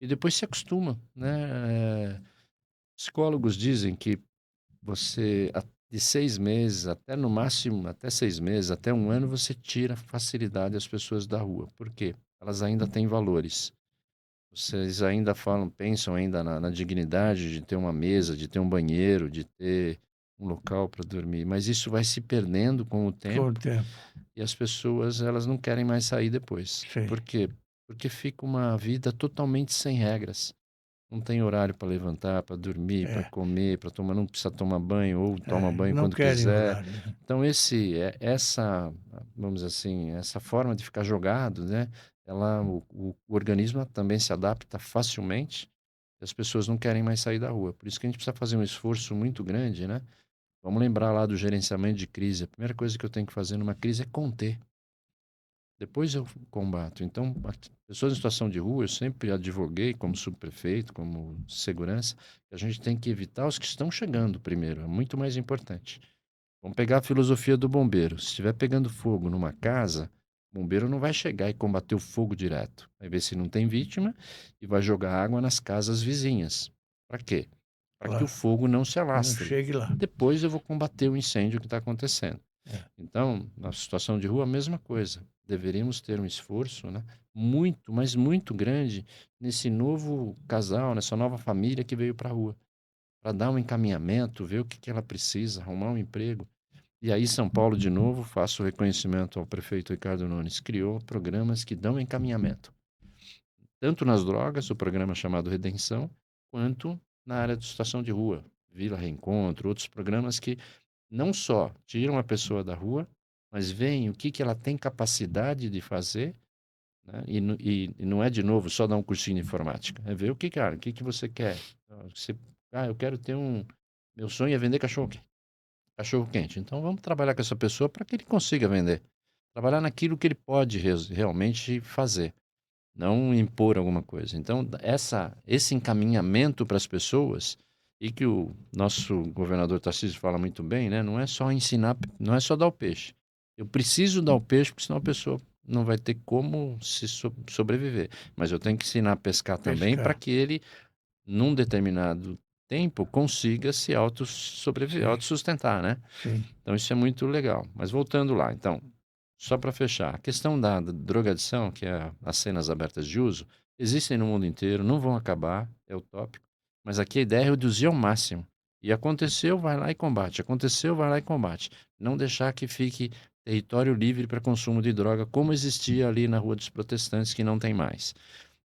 E depois se acostuma, né? Psicólogos dizem que você, de 6 meses até no máximo, até 6 meses, até um ano, você tira facilidade às pessoas da rua. Por quê? Elas ainda têm valores. Vocês ainda falam, pensam ainda na dignidade de ter uma mesa, de ter um banheiro, de ter um local para dormir. Mas isso vai se perdendo com o com o tempo tempo, e as pessoas elas não querem mais sair depois. sim. Por quê? Porque fica uma vida totalmente sem regras. Não tem horário para levantar, para dormir, para É, comer, para tomar, não precisa tomar banho ou toma banho não quando querem quiser. horário, né? Então essa, vamos dizer assim, essa forma de ficar jogado, né? O organismo também se adapta facilmente. E as pessoas não querem mais sair da rua. Por isso que a gente precisa fazer um esforço muito grande, né? Vamos lembrar lá do gerenciamento de crise. A primeira coisa que eu tenho que fazer numa crise é conter. Depois eu combato. Então, pessoas em situação de rua, eu sempre advoguei como subprefeito, como segurança, que a gente tem que evitar os que estão chegando primeiro, é muito mais importante. Vamos pegar a filosofia do bombeiro. Se estiver pegando fogo numa casa, o bombeiro não vai chegar e combater o fogo direto. Vai ver se não tem vítima e vai jogar água nas casas vizinhas. Para quê? Para que o Claro, fogo não se não alastre. chegue lá. Depois eu vou combater o incêndio que está acontecendo. É, Então, na situação de rua, a mesma coisa. Deveríamos ter um esforço, né, muito, mas muito grande nesse novo casal, nessa nova família que veio para a rua, para dar um encaminhamento, ver o que ela precisa, arrumar um emprego. E aí, São Paulo, de novo, faço o reconhecimento ao prefeito Ricardo Nunes, criou programas que dão encaminhamento, tanto nas drogas, o programa chamado Redenção, quanto na área de situação de rua, Vila Reencontro, outros programas que não só tiram a pessoa da rua, mas veem o que ela tem capacidade de fazer, né? E não é, de novo, só dar um cursinho de informática. É ver o que, cara, o que você quer. Você, eu quero ter um... Meu sonho é vender cachorro quente. Então vamos trabalhar com essa pessoa para que ele consiga vender. Trabalhar naquilo que ele pode realmente fazer, não impor alguma coisa. Então, esse encaminhamento para as pessoas, e que o nosso governador Tarcísio fala muito bem, né? Não é só ensinar, não é só dar o peixe. Eu preciso dar o peixe, porque senão a pessoa não vai ter como sobreviver. Mas eu tenho que ensinar a pescar também para pescar, que ele, num determinado tempo, consiga se sim, autossustentar, né? sim. Então isso é muito legal. Mas voltando lá, então, só para fechar, a questão da drogadição, que é as cenas abertas de uso, existem no mundo inteiro, não vão acabar, é utópico, mas aqui a ideia é reduzir ao máximo. E aconteceu, vai lá e combate. Aconteceu, vai lá e combate. Não deixar que fique território livre para consumo de droga, como existia ali na Rua dos Protestantes, que não tem mais.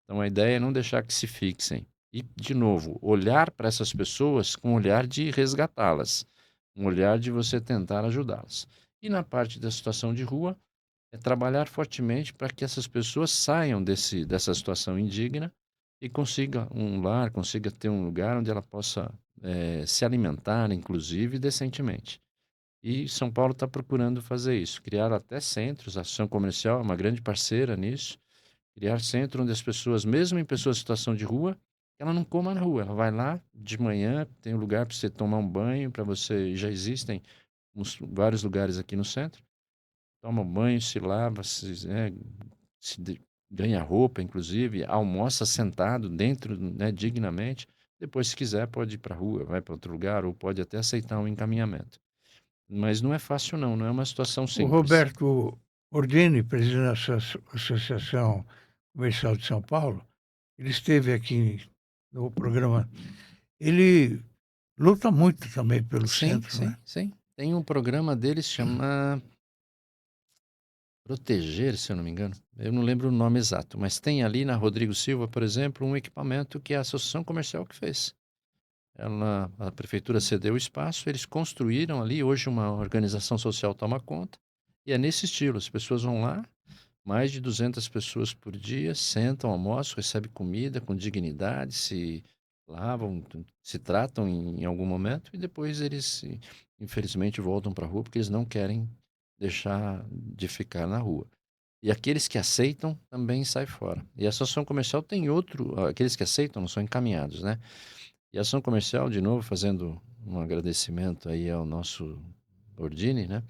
Então a ideia é não deixar que se fixem. E, de novo, olhar para essas pessoas com um olhar de resgatá-las, um olhar de você tentar ajudá-las. E na parte da situação de rua, é trabalhar fortemente para que essas pessoas saiam dessa situação indigna e consiga um lar, consiga ter um lugar onde ela possa se alimentar, inclusive, decentemente. E São Paulo está procurando fazer isso, criar até centros, a Ação Comercial é uma grande parceira nisso, criar centro onde as pessoas, mesmo em pessoas em situação de rua, ela não coma na rua, ela vai lá de manhã, tem um lugar para você tomar um banho, para você, já existem vários lugares aqui no centro, toma um banho, se lava, ganha roupa, inclusive, almoça sentado dentro, né, dignamente. Depois, se quiser, pode ir para a rua, vai para outro lugar, ou pode até aceitar um encaminhamento. Mas não é fácil, não, não é uma situação O simples. Roberto Ordini, presidente da Associação Comercial de São Paulo, ele esteve aqui no programa. Ele luta muito também pelo Sim, centro, sim, né? sim. Tem um programa deles chama Proteger, se eu não me engano. Eu não lembro o nome exato, mas tem ali na Rodrigo Silva, por exemplo, um equipamento que é a Associação Comercial que fez. A prefeitura cedeu o espaço, eles construíram ali, hoje uma organização social toma conta, e é nesse estilo, as pessoas vão lá, mais de 200 pessoas por dia, sentam, almoçam, recebem comida com dignidade, se lavam, se tratam em algum momento, e depois eles, infelizmente, voltam para a rua, porque eles não querem deixar de ficar na rua. E aqueles que aceitam também saem fora. E a associação comercial tem outro, aqueles que aceitam não são encaminhados, né? E a ação comercial, de novo, fazendo um agradecimento aí ao nosso Ordini, né?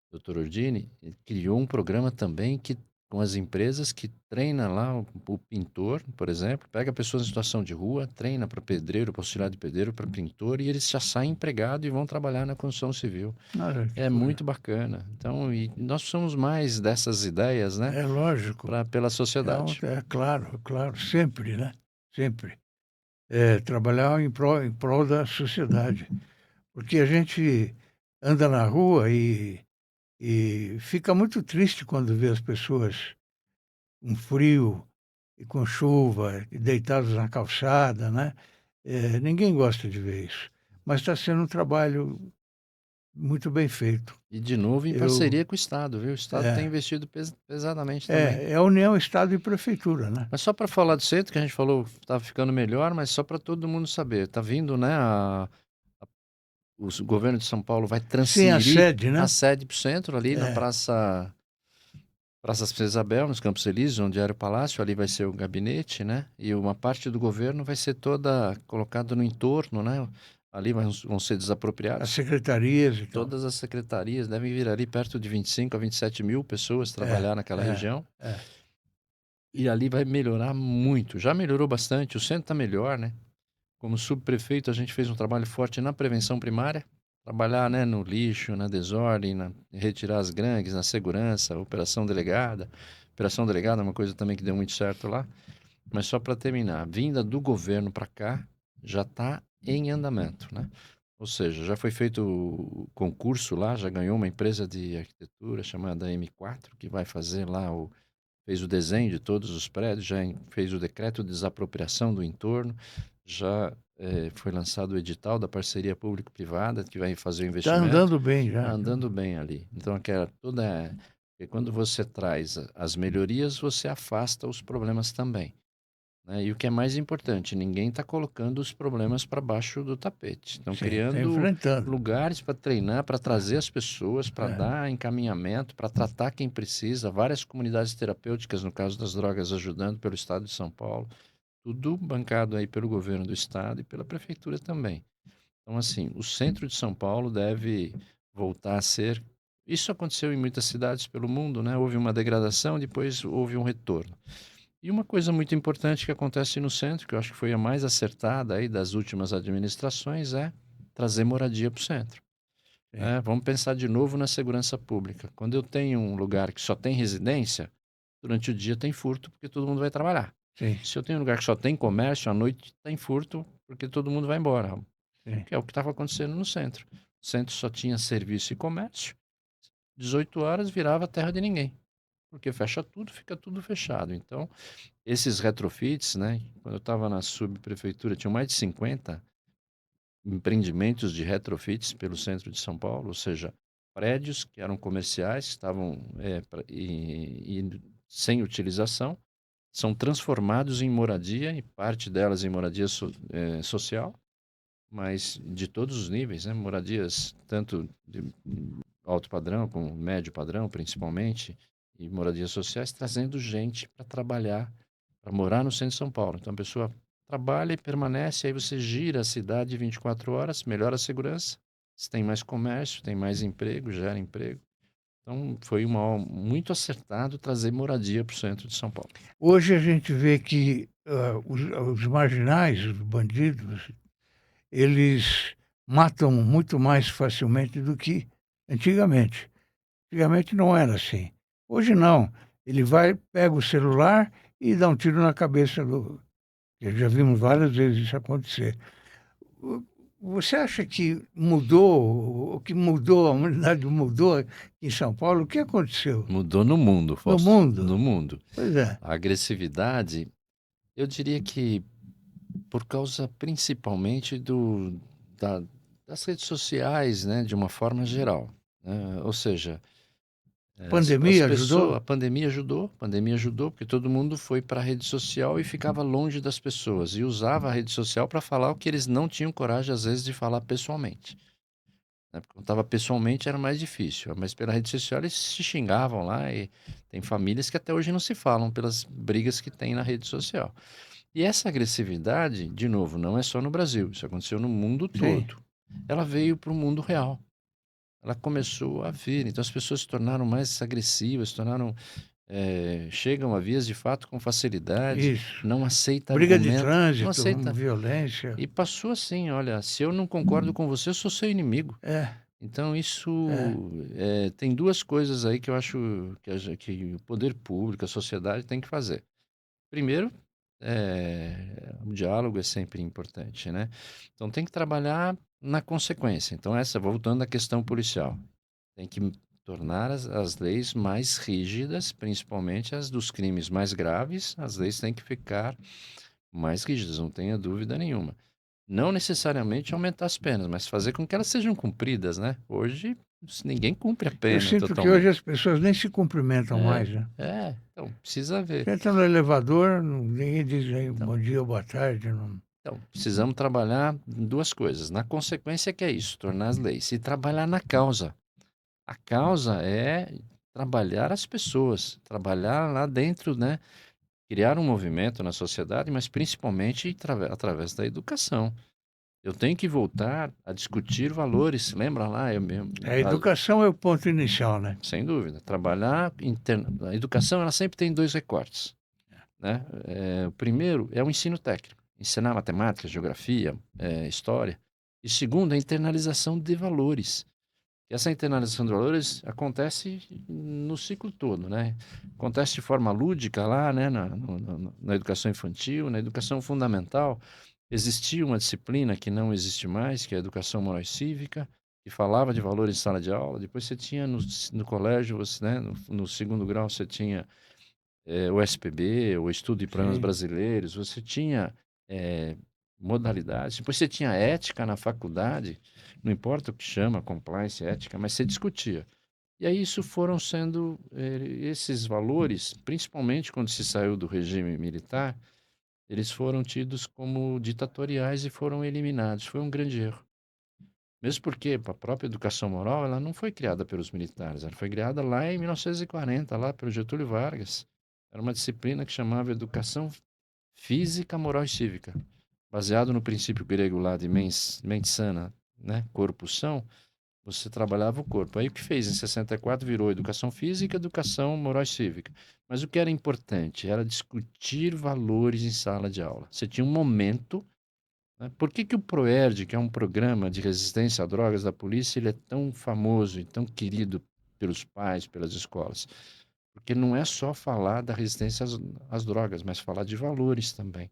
Doutor Ordini, ele criou um programa também que com as empresas que treina lá o pintor, por exemplo, pega pessoas em situação de rua, treina para pedreiro, para auxiliar de pedreiro, para pintor, e eles já saem empregados e vão trabalhar na construção civil. Olha que É coisa. muito bacana. Então, e nós somos mais dessas ideias, né, É lógico, pela sociedade. é claro, claro, sempre, né? Sempre. Trabalhar em prol da sociedade. Porque a gente anda na rua e fica muito triste quando vê as pessoas com frio e com chuva, e deitados na calçada, né? Ninguém gosta de ver isso. Mas está sendo um trabalho muito bem feito. E, de novo, em Eu, parceria com o Estado, viu? O Estado tem é, investido pesadamente também. é a união Estado e Prefeitura, né? Mas só para falar do centro, que a gente falou, está ficando melhor, mas só para todo mundo saber. Está vindo, né? O governo de São Paulo vai Sim, a transferir sede, a né? sede para o centro, ali na É, Praça Princesa Isabel, nos Campos Elíseos, onde era o palácio. Ali vai ser o gabinete, né? E uma parte do governo vai ser toda colocada no entorno, né? Ali vão ser as desapropriados. secretarias e tal. Todas as secretarias devem vir ali perto de 25 a 27 mil pessoas É, trabalhar naquela é, região. é. E ali vai melhorar muito. Já melhorou bastante. O centro está melhor, né? Como subprefeito, a gente fez um trabalho forte na prevenção primária. Trabalhar, né, no lixo, na desordem, retirar as gangues, na segurança, operação delegada. Operação delegada é uma coisa também que deu muito certo lá. Mas só para terminar, a vinda do governo para cá já está em andamento, né? Ou seja, já foi feito o concurso lá, já ganhou uma empresa de arquitetura chamada M4, que vai fazer lá fez o desenho de todos os prédios, já fez o decreto de desapropriação do entorno, já foi lançado o edital da parceria público-privada, que vai fazer o Está investimento, andando bem está já. andando bem ali. Então, porque quando você traz as melhorias, você afasta os problemas também, né? E o que é mais importante, ninguém está colocando os problemas para baixo do tapete. Estão Sim, está criando enfrentando. lugares para treinar, para É, trazer as pessoas, para é. dar encaminhamento, para tratar quem precisa. Várias comunidades terapêuticas, no caso das drogas, ajudando pelo Estado de São Paulo. Tudo bancado aí pelo governo do Estado e pela Prefeitura também. Então, assim, o centro de São Paulo deve voltar a ser. Isso aconteceu em muitas cidades pelo mundo, né? Houve uma degradação, depois houve um retorno. E uma coisa muito importante que acontece no centro, que eu acho que foi a mais acertada aí das últimas administrações, é trazer moradia para o centro. Sim, Vamos pensar de novo na segurança pública. Quando eu tenho um lugar que só tem residência, durante o dia tem furto, porque todo mundo vai trabalhar. sim, Se eu tenho um lugar que só tem comércio, à noite tem furto, porque todo mundo vai embora. sim. Que é o que estava acontecendo no centro. O centro só tinha serviço e comércio. 18 horas virava terra de ninguém. porque fecha tudo, fica tudo fechado. Então, esses retrofits, né? Quando eu estava na subprefeitura, tinham mais de 50 empreendimentos de retrofits pelo centro de São Paulo, ou seja, prédios que eram comerciais, que estavam sem utilização, são transformados em moradia, e parte delas em moradia social, mas de todos os níveis, né? Moradias tanto de alto padrão como médio padrão, principalmente, e moradias sociais, trazendo gente para trabalhar, para morar no centro de São Paulo. Então a pessoa trabalha e permanece, aí você gira a cidade 24 horas, melhora a segurança, você tem mais comércio, tem mais emprego, gera emprego. Então foi muito acertado trazer moradia para o centro de São Paulo. Hoje a gente vê que os marginais, os bandidos, eles matam muito mais facilmente do que antigamente. Antigamente não era assim. Hoje não. Ele vai, pega o celular e dá um tiro na cabeça do. Já vimos várias vezes isso acontecer. Você acha que mudou, o que mudou, a humanidade mudou aqui em São Paulo? O que aconteceu? Mudou no mundo, No Fausto. mundo? No mundo. Pois é. A agressividade, eu diria que por causa principalmente da- das redes sociais, né, de uma forma geral, né? Ou seja, as Pandemia pessoas, ajudou? a pandemia ajudou porque todo mundo foi para a rede social e ficava longe das pessoas e usava a rede social para falar o que eles não tinham coragem às vezes de falar pessoalmente, né? Porque quando estava pessoalmente era mais difícil, mas pela rede social eles se xingavam lá e tem famílias que até hoje não se falam pelas brigas que tem na rede social. E essa agressividade, de novo, não é só no Brasil, isso aconteceu no mundo Sim. todo. Ela veio para o mundo real. Ela começou a vir. Então as pessoas se tornaram mais agressivas, chegam a vias de fato com facilidade, Isso. não aceita Briga de argumento, não trânsito, aceita. violência. E passou assim, olha, se eu não concordo com você, eu sou seu inimigo. É, Então é. tem duas coisas aí que eu acho que o poder público, a sociedade tem que fazer. Primeiro, o diálogo é sempre importante, né? Então tem que trabalhar na consequência. Então voltando à questão policial, tem que tornar as leis mais rígidas, principalmente as dos crimes mais graves, as leis têm que ficar mais rígidas, não tenha dúvida nenhuma. Não necessariamente aumentar as penas, mas fazer com que elas sejam cumpridas, né? Hoje ninguém cumpre a Eu pena sinto que hoje totalmente. as pessoas nem se cumprimentam mais, né? Então precisa ver. Você entra no elevador, ninguém diz aí Então, bom dia ou boa tarde. Não. Então, precisamos trabalhar em duas coisas. Na consequência, que é isso, tornar as leis. E trabalhar na causa. A causa é trabalhar as pessoas, trabalhar lá dentro, né? Criar um movimento na sociedade, mas principalmente através da educação. Eu tenho que voltar a discutir valores. Lembra lá? Eu mesmo, A educação é o ponto inicial, né? sem dúvida. A educação, ela sempre tem dois recortes, né? O primeiro é o ensino técnico, ensinar matemática, geografia, história. E segundo, a internalização de valores. E essa internalização de valores acontece no ciclo todo, né? Acontece de forma lúdica lá, né? Na educação infantil, na educação fundamental. Existia uma disciplina que não existe mais, que é a educação moral e cívica, que falava de valores em sala de aula. Depois você tinha no colégio, né? No segundo grau, você tinha o SPB, o Estudo de Problemas Sim. Brasileiros, você tinha eh, modalidades, depois você tinha ética na faculdade, não importa o que chama, compliance, ética, mas você discutia. E aí isso foram sendo, esses valores, principalmente quando se saiu do regime militar, eles foram tidos como ditatoriais e foram eliminados. Foi um grande erro. Mesmo porque a própria educação moral, ela não foi criada pelos militares, ela foi criada lá em 1940, lá pelo Getúlio Vargas. Era uma disciplina que chamava Educação Física, Moral e Cívica, baseado no princípio grego lá de mens sana, né? Corpo são, você trabalhava o corpo. Aí o que fez em 64 virou Educação Física, Educação Moral e Cívica. Mas o que era importante era discutir valores em sala de aula. Você tinha um momento, né? Por que que o PROERD, que é um programa de resistência a drogas da polícia, ele é tão famoso e tão querido pelos pais, pelas escolas? Porque não é só falar da resistência às drogas, mas falar de valores também.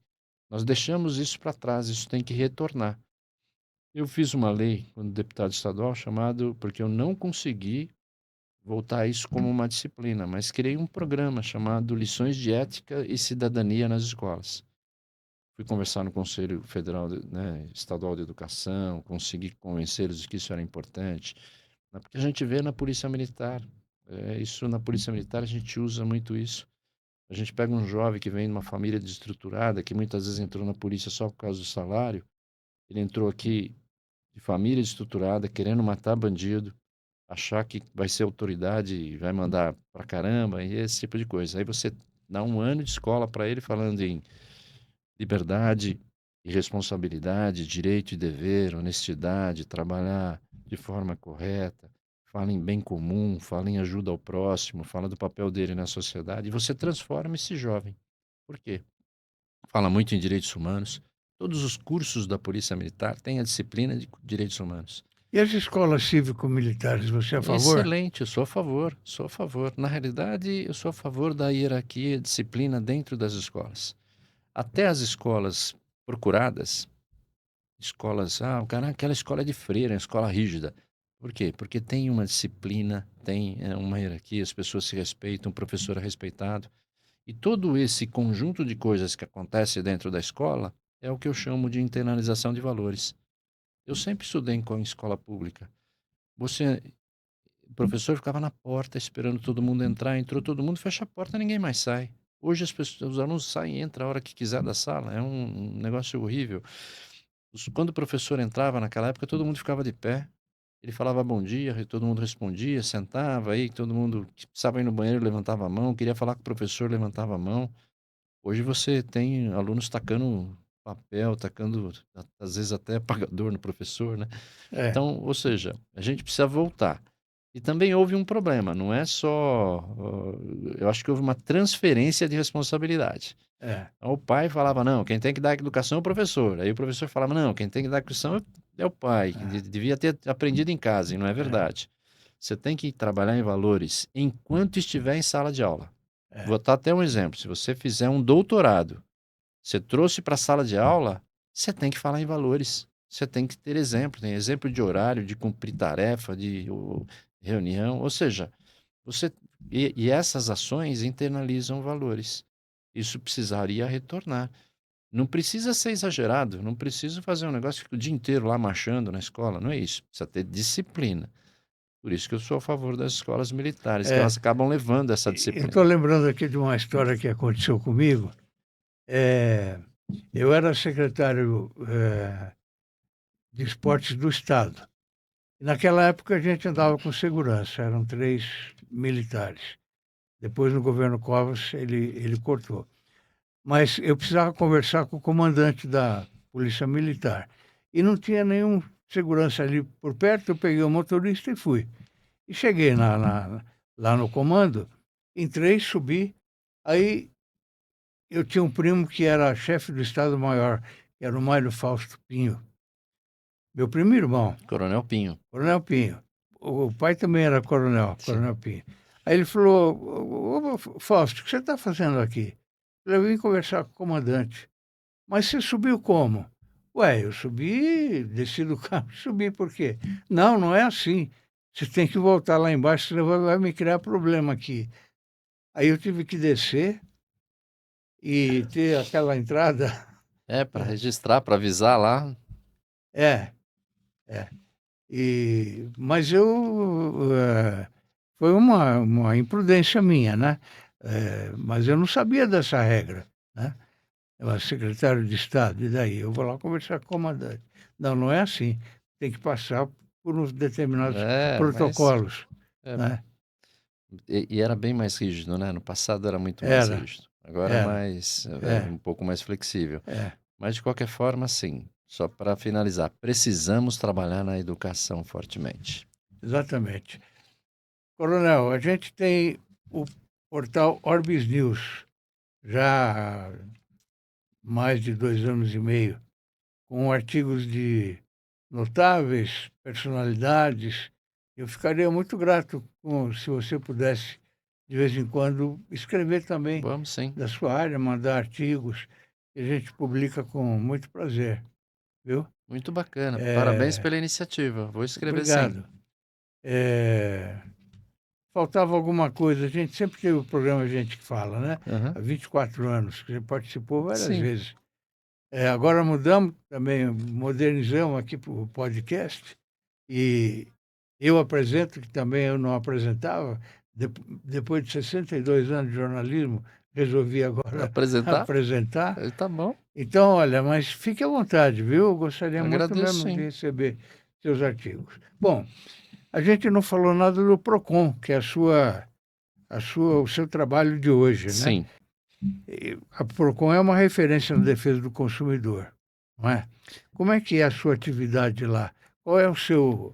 Nós deixamos isso para trás, isso tem que retornar. Eu fiz uma lei, quando deputado estadual, chamado, porque eu não consegui voltar isso como uma disciplina, mas criei um programa chamado Lições de Ética e Cidadania nas Escolas. Fui conversar no Conselho Federal, né, Estadual de Educação, consegui convencê-los de que isso era importante, né, porque a gente vê na Polícia Militar, isso na Polícia Militar a gente usa muito isso. A gente pega um jovem que vem de uma família desestruturada, que muitas vezes entrou na polícia só por causa do salário, ele entrou aqui de família desestruturada, querendo matar bandido, achar que vai ser autoridade e vai mandar pra caramba, e esse tipo de coisa. Aí você dá um ano de escola para ele falando em liberdade e responsabilidade, direito e dever, honestidade, trabalhar de forma correta, fala em bem comum, fala em ajuda ao próximo, fala do papel dele na sociedade, e você transforma esse jovem. Por quê? Fala muito em direitos humanos. Todos os cursos da Polícia Militar têm a disciplina de direitos humanos. E as escolas cívico-militares, você é a favor? Excelente, eu sou a favor, sou a favor. Na realidade, eu sou a favor da hierarquia e disciplina dentro das escolas. Até as escolas procuradas, escolas, o cara, aquela escola é de freira, é uma escola rígida. Por quê? Porque tem uma disciplina, tem uma hierarquia, as pessoas se respeitam, o professor é respeitado. E todo esse conjunto de coisas que acontece dentro da escola é o que eu chamo de internalização de valores. Eu sempre estudei em escola pública. O professor ficava na porta esperando todo mundo entrar, entrou todo mundo, fecha a porta, ninguém mais sai. Hoje os alunos saem e entram a hora que quiser da sala, é um negócio horrível. Quando o professor entrava naquela época, todo mundo ficava de pé. Ele falava bom dia, e todo mundo respondia, sentava aí, todo mundo que precisava ir no banheiro levantava a mão, queria falar com o professor, levantava a mão. Hoje você tem alunos tacando papel, tacando, às vezes até apagador no professor, né? É, Então, ou seja, a gente precisa voltar. E também houve um problema, não é só. Eu acho que houve uma transferência de responsabilidade. é, Então, o pai falava, não, quem tem que dar educação é o professor. Aí o professor falava, não, quem tem que dar educação é o pai, que é, devia ter aprendido em casa, e não é é, verdade. Você tem que trabalhar em valores enquanto estiver em sala de aula. é. Vou dar até um exemplo. Se você fizer um doutorado, você trouxe para a sala de aula, você tem que falar em valores. Você tem que ter exemplo. Tem exemplo de horário, de cumprir tarefa, de reunião. Ou seja, você e essas ações internalizam valores. Isso precisaria retornar. Não precisa ser exagerado. Não precisa fazer um negócio que fica o dia inteiro lá marchando na escola. Não é isso. Precisa ter disciplina. Por isso que eu sou a favor das escolas militares, que É. elas acabam levando essa Eu estou disciplina. lembrando aqui de uma história que aconteceu comigo. É, eu era secretário de esportes do Estado. E naquela época a gente andava com segurança, eram 3 militares. Depois, no governo Covas, ele cortou. Mas eu precisava conversar com o comandante da Polícia Militar. E não tinha nenhum segurança ali por perto, eu peguei o motorista e fui. E cheguei lá no comando, entrei, subi, aí eu tinha um primo que era chefe do Estado-Maior, que era o Mário Fausto Pinho, meu primo irmão, Coronel Pinho. Coronel Pinho. O pai também era coronel, Sim. Coronel Pinho. Aí ele falou, ô, Fausto, o que você está fazendo aqui? Eu vim conversar com o comandante. Mas você subiu como? Ué, eu subi, desci do carro, subi por quê? Não, não é assim. Você tem que voltar lá embaixo, senão vai me criar problema aqui. Aí eu tive que descer e ter aquela entrada. É, para registrar, para avisar lá. É, é. Mas foi uma imprudência minha, né? Mas eu não sabia dessa regra, né? Eu era secretário de Estado, e daí? Eu vou lá conversar com o comandante. Não, não é assim. Tem que passar por uns determinados É, mas protocolos, é, né? e era bem mais rígido, né? No passado era muito mais Era, rígido. Agora é era, mais, é, um pouco mais flexível. é, Mas de qualquer forma, sim. Só para finalizar, precisamos trabalhar na educação fortemente. exatamente. Coronel, a gente tem o portal Orbis News, já há mais de 2 anos e meio, com artigos de notáveis personalidades. Eu ficaria muito grato se você pudesse, de vez em quando, escrever também Vamos sim. da sua área, mandar artigos, que a gente publica com muito prazer, viu? Muito bacana. Parabéns É, pela iniciativa. Vou escrever sim. obrigado. É, faltava alguma coisa. A gente sempre teve o programa Gente que Fala, né? Aham. Há 24 anos, que a gente participou várias Sim. vezes. Agora mudamos também, modernizamos aqui para o podcast, e eu apresento, que também eu não apresentava, depois de 62 anos de jornalismo, resolvi agora Apresentar? apresentar. Tá bom. Então, olha, mas fique à vontade, viu? Eu gostaria muito Agradeço, mesmo de sim. receber seus artigos. Bom, a gente não falou nada do PROCON, que é o seu trabalho de hoje, né? Sim. A PROCON é uma referência na defesa do consumidor, não é? Como é que é a sua atividade lá? Qual é o seu...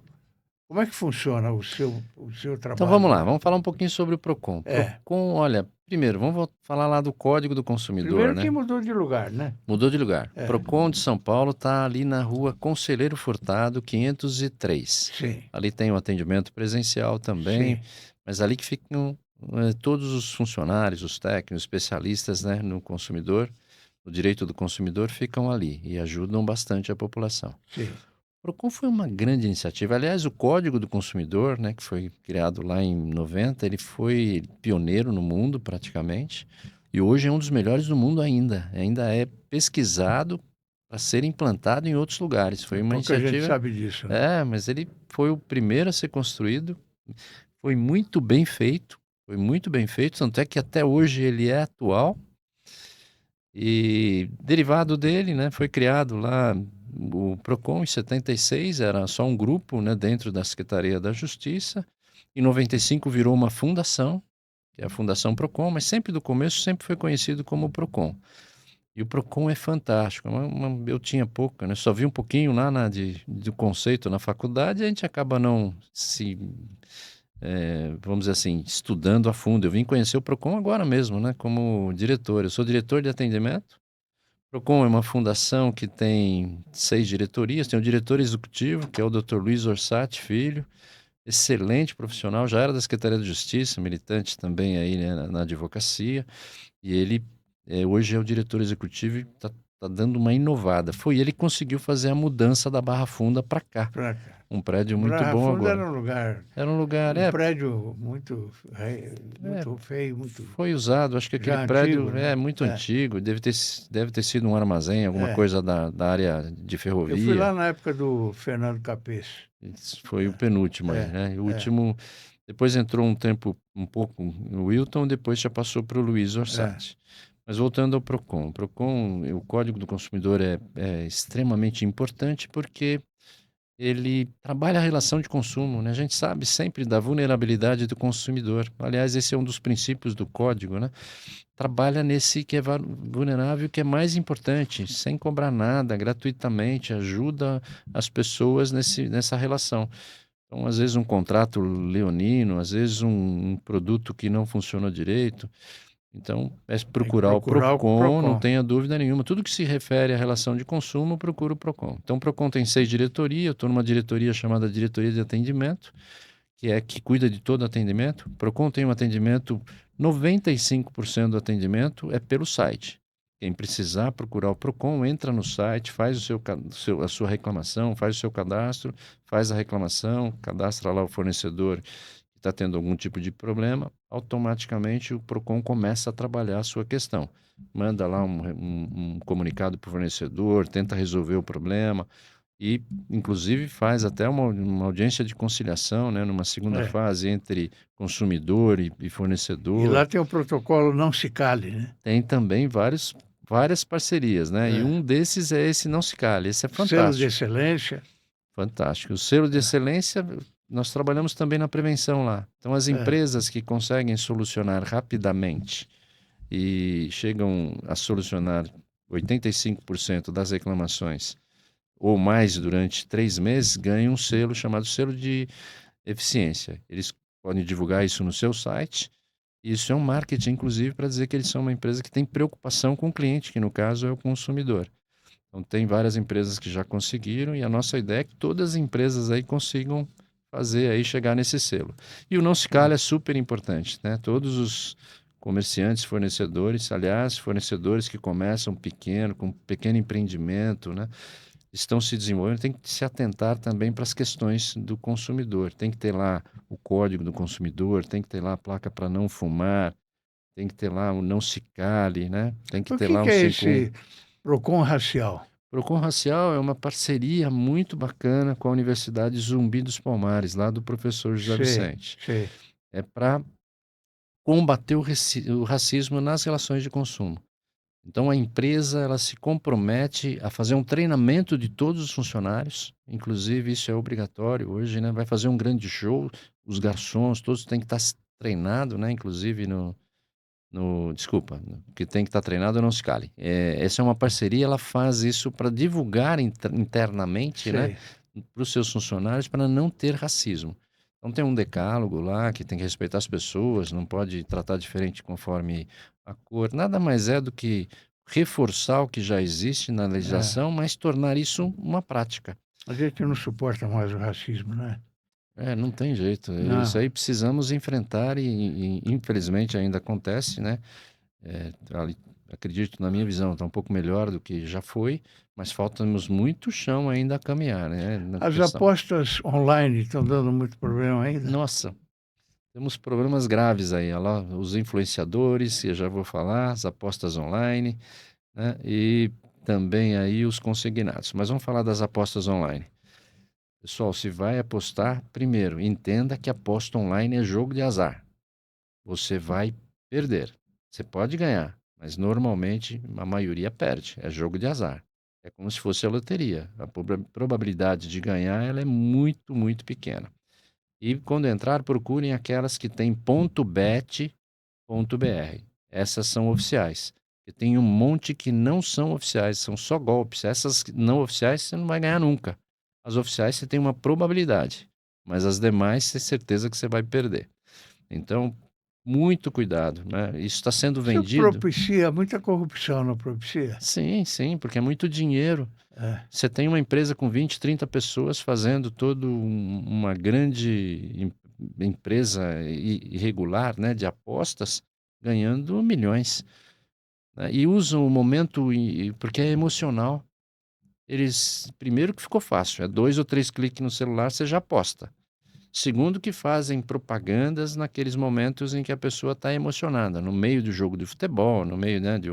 Como é que funciona o seu Então vamos trabalho lá, lá? vamos falar um pouquinho sobre o PROCON. É, PROCON, olha, primeiro, vamos falar lá do Código do Consumidor, primeiro que né? mudou de lugar, né? Mudou de lugar. É, PROCON de São Paulo está ali na rua Conselheiro Furtado, 503. sim, Ali tem o atendimento presencial também, sim, mas ali que ficam todos os funcionários, os técnicos, especialistas, né, no consumidor, no direito do consumidor, ficam ali e ajudam bastante a população. sim. O PROCON foi uma grande iniciativa. Aliás, o Código do Consumidor, né, que foi criado lá em 90, ele foi pioneiro no mundo praticamente, e hoje é um dos melhores do mundo ainda. Ainda é pesquisado para ser implantado em outros lugares. Foi uma Pouca gente iniciativa. sabe disso, né? Mas ele foi o primeiro a ser construído, foi muito bem feito, tanto é que até hoje ele é atual. E derivado dele, né, foi criado lá o PROCON em 76, era só um grupo, né, dentro da Secretaria da Justiça. Em 95 virou uma fundação, que é a Fundação PROCON, mas sempre do começo sempre foi conhecido como PROCON. E o PROCON é fantástico. Eu tinha pouco, né? Só vi um pouquinho lá do conceito na faculdade, e a gente acaba não se, vamos dizer assim, estudando a fundo. Eu vim conhecer o PROCON agora mesmo, né? Como diretor. Eu sou diretor de atendimento. O PROCON é uma fundação que tem 6 diretorias. Tem o diretor executivo, que é o Dr. Luiz Orsatti Filho, excelente profissional, já era da Secretaria de Justiça, militante também aí, né, na advocacia. E ele hoje é o diretor executivo e tá dando uma inovada. Foi ele que conseguiu fazer a mudança da Barra Funda para cá. Pra cá. Um prédio muito Barra bom Funda agora. era um lugar, Era um lugar, um prédio muito, é, muito feio, muito foi usado, acho que aquele já antigo, prédio né? é muito antigo, deve ter sido um armazém, alguma É. coisa da área de Eu fui ferrovia. lá na época do Fernando Capês. Esse foi o penúltimo aí, É, né? O é, último, depois entrou um tempo um pouco no Wilton, depois já passou para o Luiz é. Orsatti. Mas voltando ao PROCON. O PROCON, o Código do Consumidor é extremamente importante porque ele trabalha a relação de consumo, né? A gente sabe sempre da vulnerabilidade do consumidor. Aliás, esse é um dos princípios do código, né? Trabalha nesse que é vulnerável, que é mais importante, sem cobrar nada, gratuitamente, ajuda as pessoas nessa relação. Então, às vezes um contrato leonino, às vezes um produto que não funciona direito. Então, é Tem que procurar o procurar o PROCON, não PROCON. tenha dúvida nenhuma. Tudo que se refere à relação de consumo, procura o PROCON. Então, o PROCON tem 6 diretorias. Eu estou numa diretoria chamada Diretoria de Atendimento, que cuida de todo atendimento. O PROCON tem um atendimento, 95% do atendimento é pelo site. Quem precisar procurar o PROCON, entra no site, faz a sua reclamação, faz o seu cadastro, faz a reclamação, cadastra lá o fornecedor que está tendo algum tipo de problema, automaticamente o PROCON começa a trabalhar a sua questão. Manda lá um comunicado para o fornecedor, tenta resolver o problema e, inclusive, faz até uma audiência de conciliação, né, numa segunda É. fase entre consumidor e E fornecedor. lá tem o protocolo Não Se Cale, né? Tem também várias parcerias, né? E É. um desses é esse Não Se Cale. Esse é Selo de fantástico. excelência. Fantástico. O selo de excelência, nós trabalhamos também na prevenção lá. Então, as É. empresas que conseguem solucionar rapidamente e chegam a solucionar 85% das reclamações ou mais durante 3 meses, ganham um selo chamado selo de eficiência. Eles podem divulgar isso no seu site. Isso é um marketing, inclusive, para dizer que eles são uma empresa que tem preocupação com o cliente, que no caso é o consumidor. Então, tem várias empresas que já conseguiram e a nossa ideia é que todas as empresas aí consigam fazer aí chegar nesse selo. E o Não Se Cale é super importante, né? Todos os comerciantes, fornecedores, aliás, fornecedores que começam pequeno, com um pequeno empreendimento, né? estão se desenvolvendo, tem que se atentar também para as questões do consumidor. Tem que ter lá o código do consumidor, tem que ter lá a placa para não fumar, tem que ter lá o não se cale, né? Tem que O ter que lá que um é 51. esse PROCON racial? Procon Racial é uma parceria muito bacana com a Universidade Zumbi dos Palmares, lá do professor José Sei, Vicente. sei. É para combater o racismo nas relações de consumo. Então a empresa ela se compromete a fazer um treinamento de todos os funcionários, inclusive isso é obrigatório hoje, né? Vai fazer um grande show, os garçons todos têm que estar treinados, né? Inclusive desculpa, que tem que estar treinado não se cale. Essa é uma parceria, ela faz isso para divulgar internamente, né? Sei. Para os seus funcionários para não ter racismo. Então tem um decálogo lá que tem que respeitar as pessoas, não pode tratar diferente conforme a cor. Nada mais é do que reforçar o que já existe na É. legislação, mas tornar isso uma prática. A gente não suporta mais o racismo, né? Não tem jeito. Isso Não. aí precisamos enfrentar e infelizmente ainda acontece, né? Ali, acredito, na minha visão, está um pouco melhor do que já foi, mas faltamos muito chão ainda a caminhar, né? Na As questão. apostas online estão dando muito problema ainda? Nossa, temos problemas graves aí. Olha lá, os influenciadores, que eu já vou falar, as apostas online, né? E também aí os consignados. Mas vamos falar das apostas online. Pessoal, se vai apostar, primeiro, entenda que aposta online é jogo de azar. Você vai perder. Você pode ganhar, mas normalmente a maioria perde. É jogo de azar. É como se fosse a loteria. A probabilidade de ganhar ela é muito, muito pequena. E quando entrar, procurem aquelas que têm .bet.br. Essas são oficiais. E tem um monte que não são oficiais, são só golpes. Essas não oficiais você não vai ganhar nunca. As oficiais você tem uma probabilidade, mas as demais você tem certeza que você vai perder. Então, muito cuidado, né? Isso está sendo Isso vendido. propicia muita corrupção, não propicia? Sim, sim, porque é muito dinheiro. É. Você tem uma empresa com 20, 30 pessoas fazendo toda uma grande empresa irregular, né, de apostas, ganhando milhões, né? E usam o momento porque é emocional. Eles, primeiro que ficou fácil, é 2 ou 3 cliques no celular, você já aposta. Segundo, que fazem propagandas naqueles momentos em que a pessoa está emocionada, no meio do jogo de futebol, no meio, né, de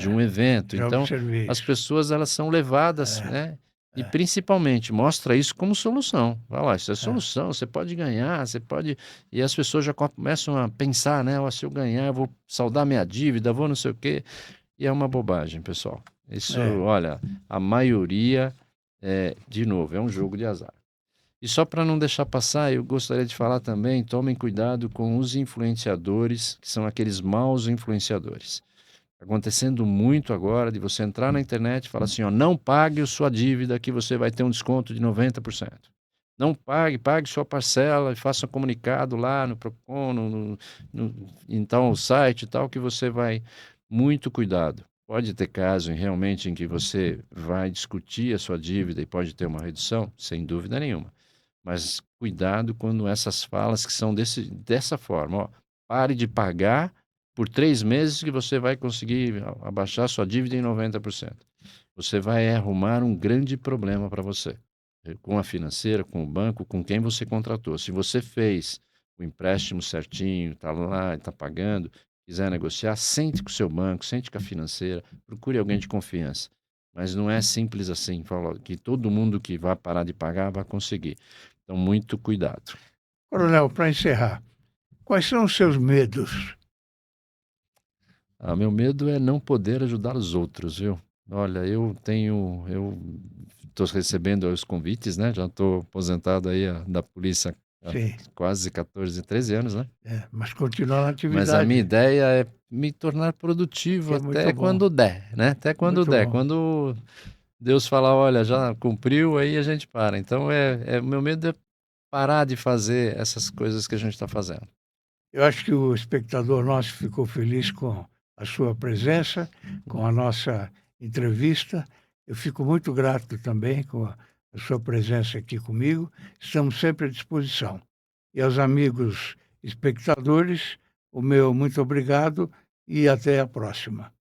um evento. Já Então, observei as isso. pessoas elas são levadas, É, né? E é, principalmente mostra isso como solução. Vai lá, isso é é. solução, você pode ganhar, você pode. E as pessoas já começam a pensar, né? Ó, se eu ganhar, eu vou saldar minha dívida, vou não sei o quê. E é uma bobagem, pessoal. Isso, É. olha, a maioria, de novo, é um jogo de azar. E só para não deixar passar, eu gostaria de falar também, tomem cuidado com os influenciadores, que são aqueles maus influenciadores. Acontecendo muito agora de você entrar na internet e falar assim, ó, não pague a sua dívida que você vai ter um desconto de 90%. Não pague, pague sua parcela e faça um comunicado lá no Procon, em tal site e tal, que você vai... Muito cuidado. Pode ter caso realmente em que você vai discutir a sua dívida e pode ter uma redução, sem dúvida nenhuma. Mas cuidado quando essas falas que são dessa forma, ó, pare de pagar por 3 meses que você vai conseguir abaixar sua dívida em 90%. Você vai arrumar um grande problema para você, com a financeira, com o banco, com quem você contratou. Se você fez o empréstimo certinho, está lá, está pagando, quiser negociar, sente com o seu banco, sente com a financeira, procure alguém de confiança. Mas não é simples assim, fala que todo mundo que vai parar de pagar vai conseguir. Então, muito cuidado. Coronel, para encerrar, quais são os seus medos? Meu medo é não poder ajudar os outros, viu? Olha, eu estou recebendo os convites, né? Já estou aposentado aí da polícia há Sim, quase 14, 13 anos, né? mas continua na Mas a minha atividade, ideia é me tornar produtivo que é muito até bom, quando der, né? Até quando muito der. bom. Quando Deus falar, olha, já cumpriu, aí a gente para. Então, o meu medo é parar de fazer essas coisas que a gente está fazendo. Eu acho que o espectador nosso ficou feliz com a sua presença, com a nossa entrevista. Eu fico muito grato também com a sua presença aqui comigo. Estamos sempre à disposição. E aos amigos espectadores, o meu muito obrigado e até a próxima.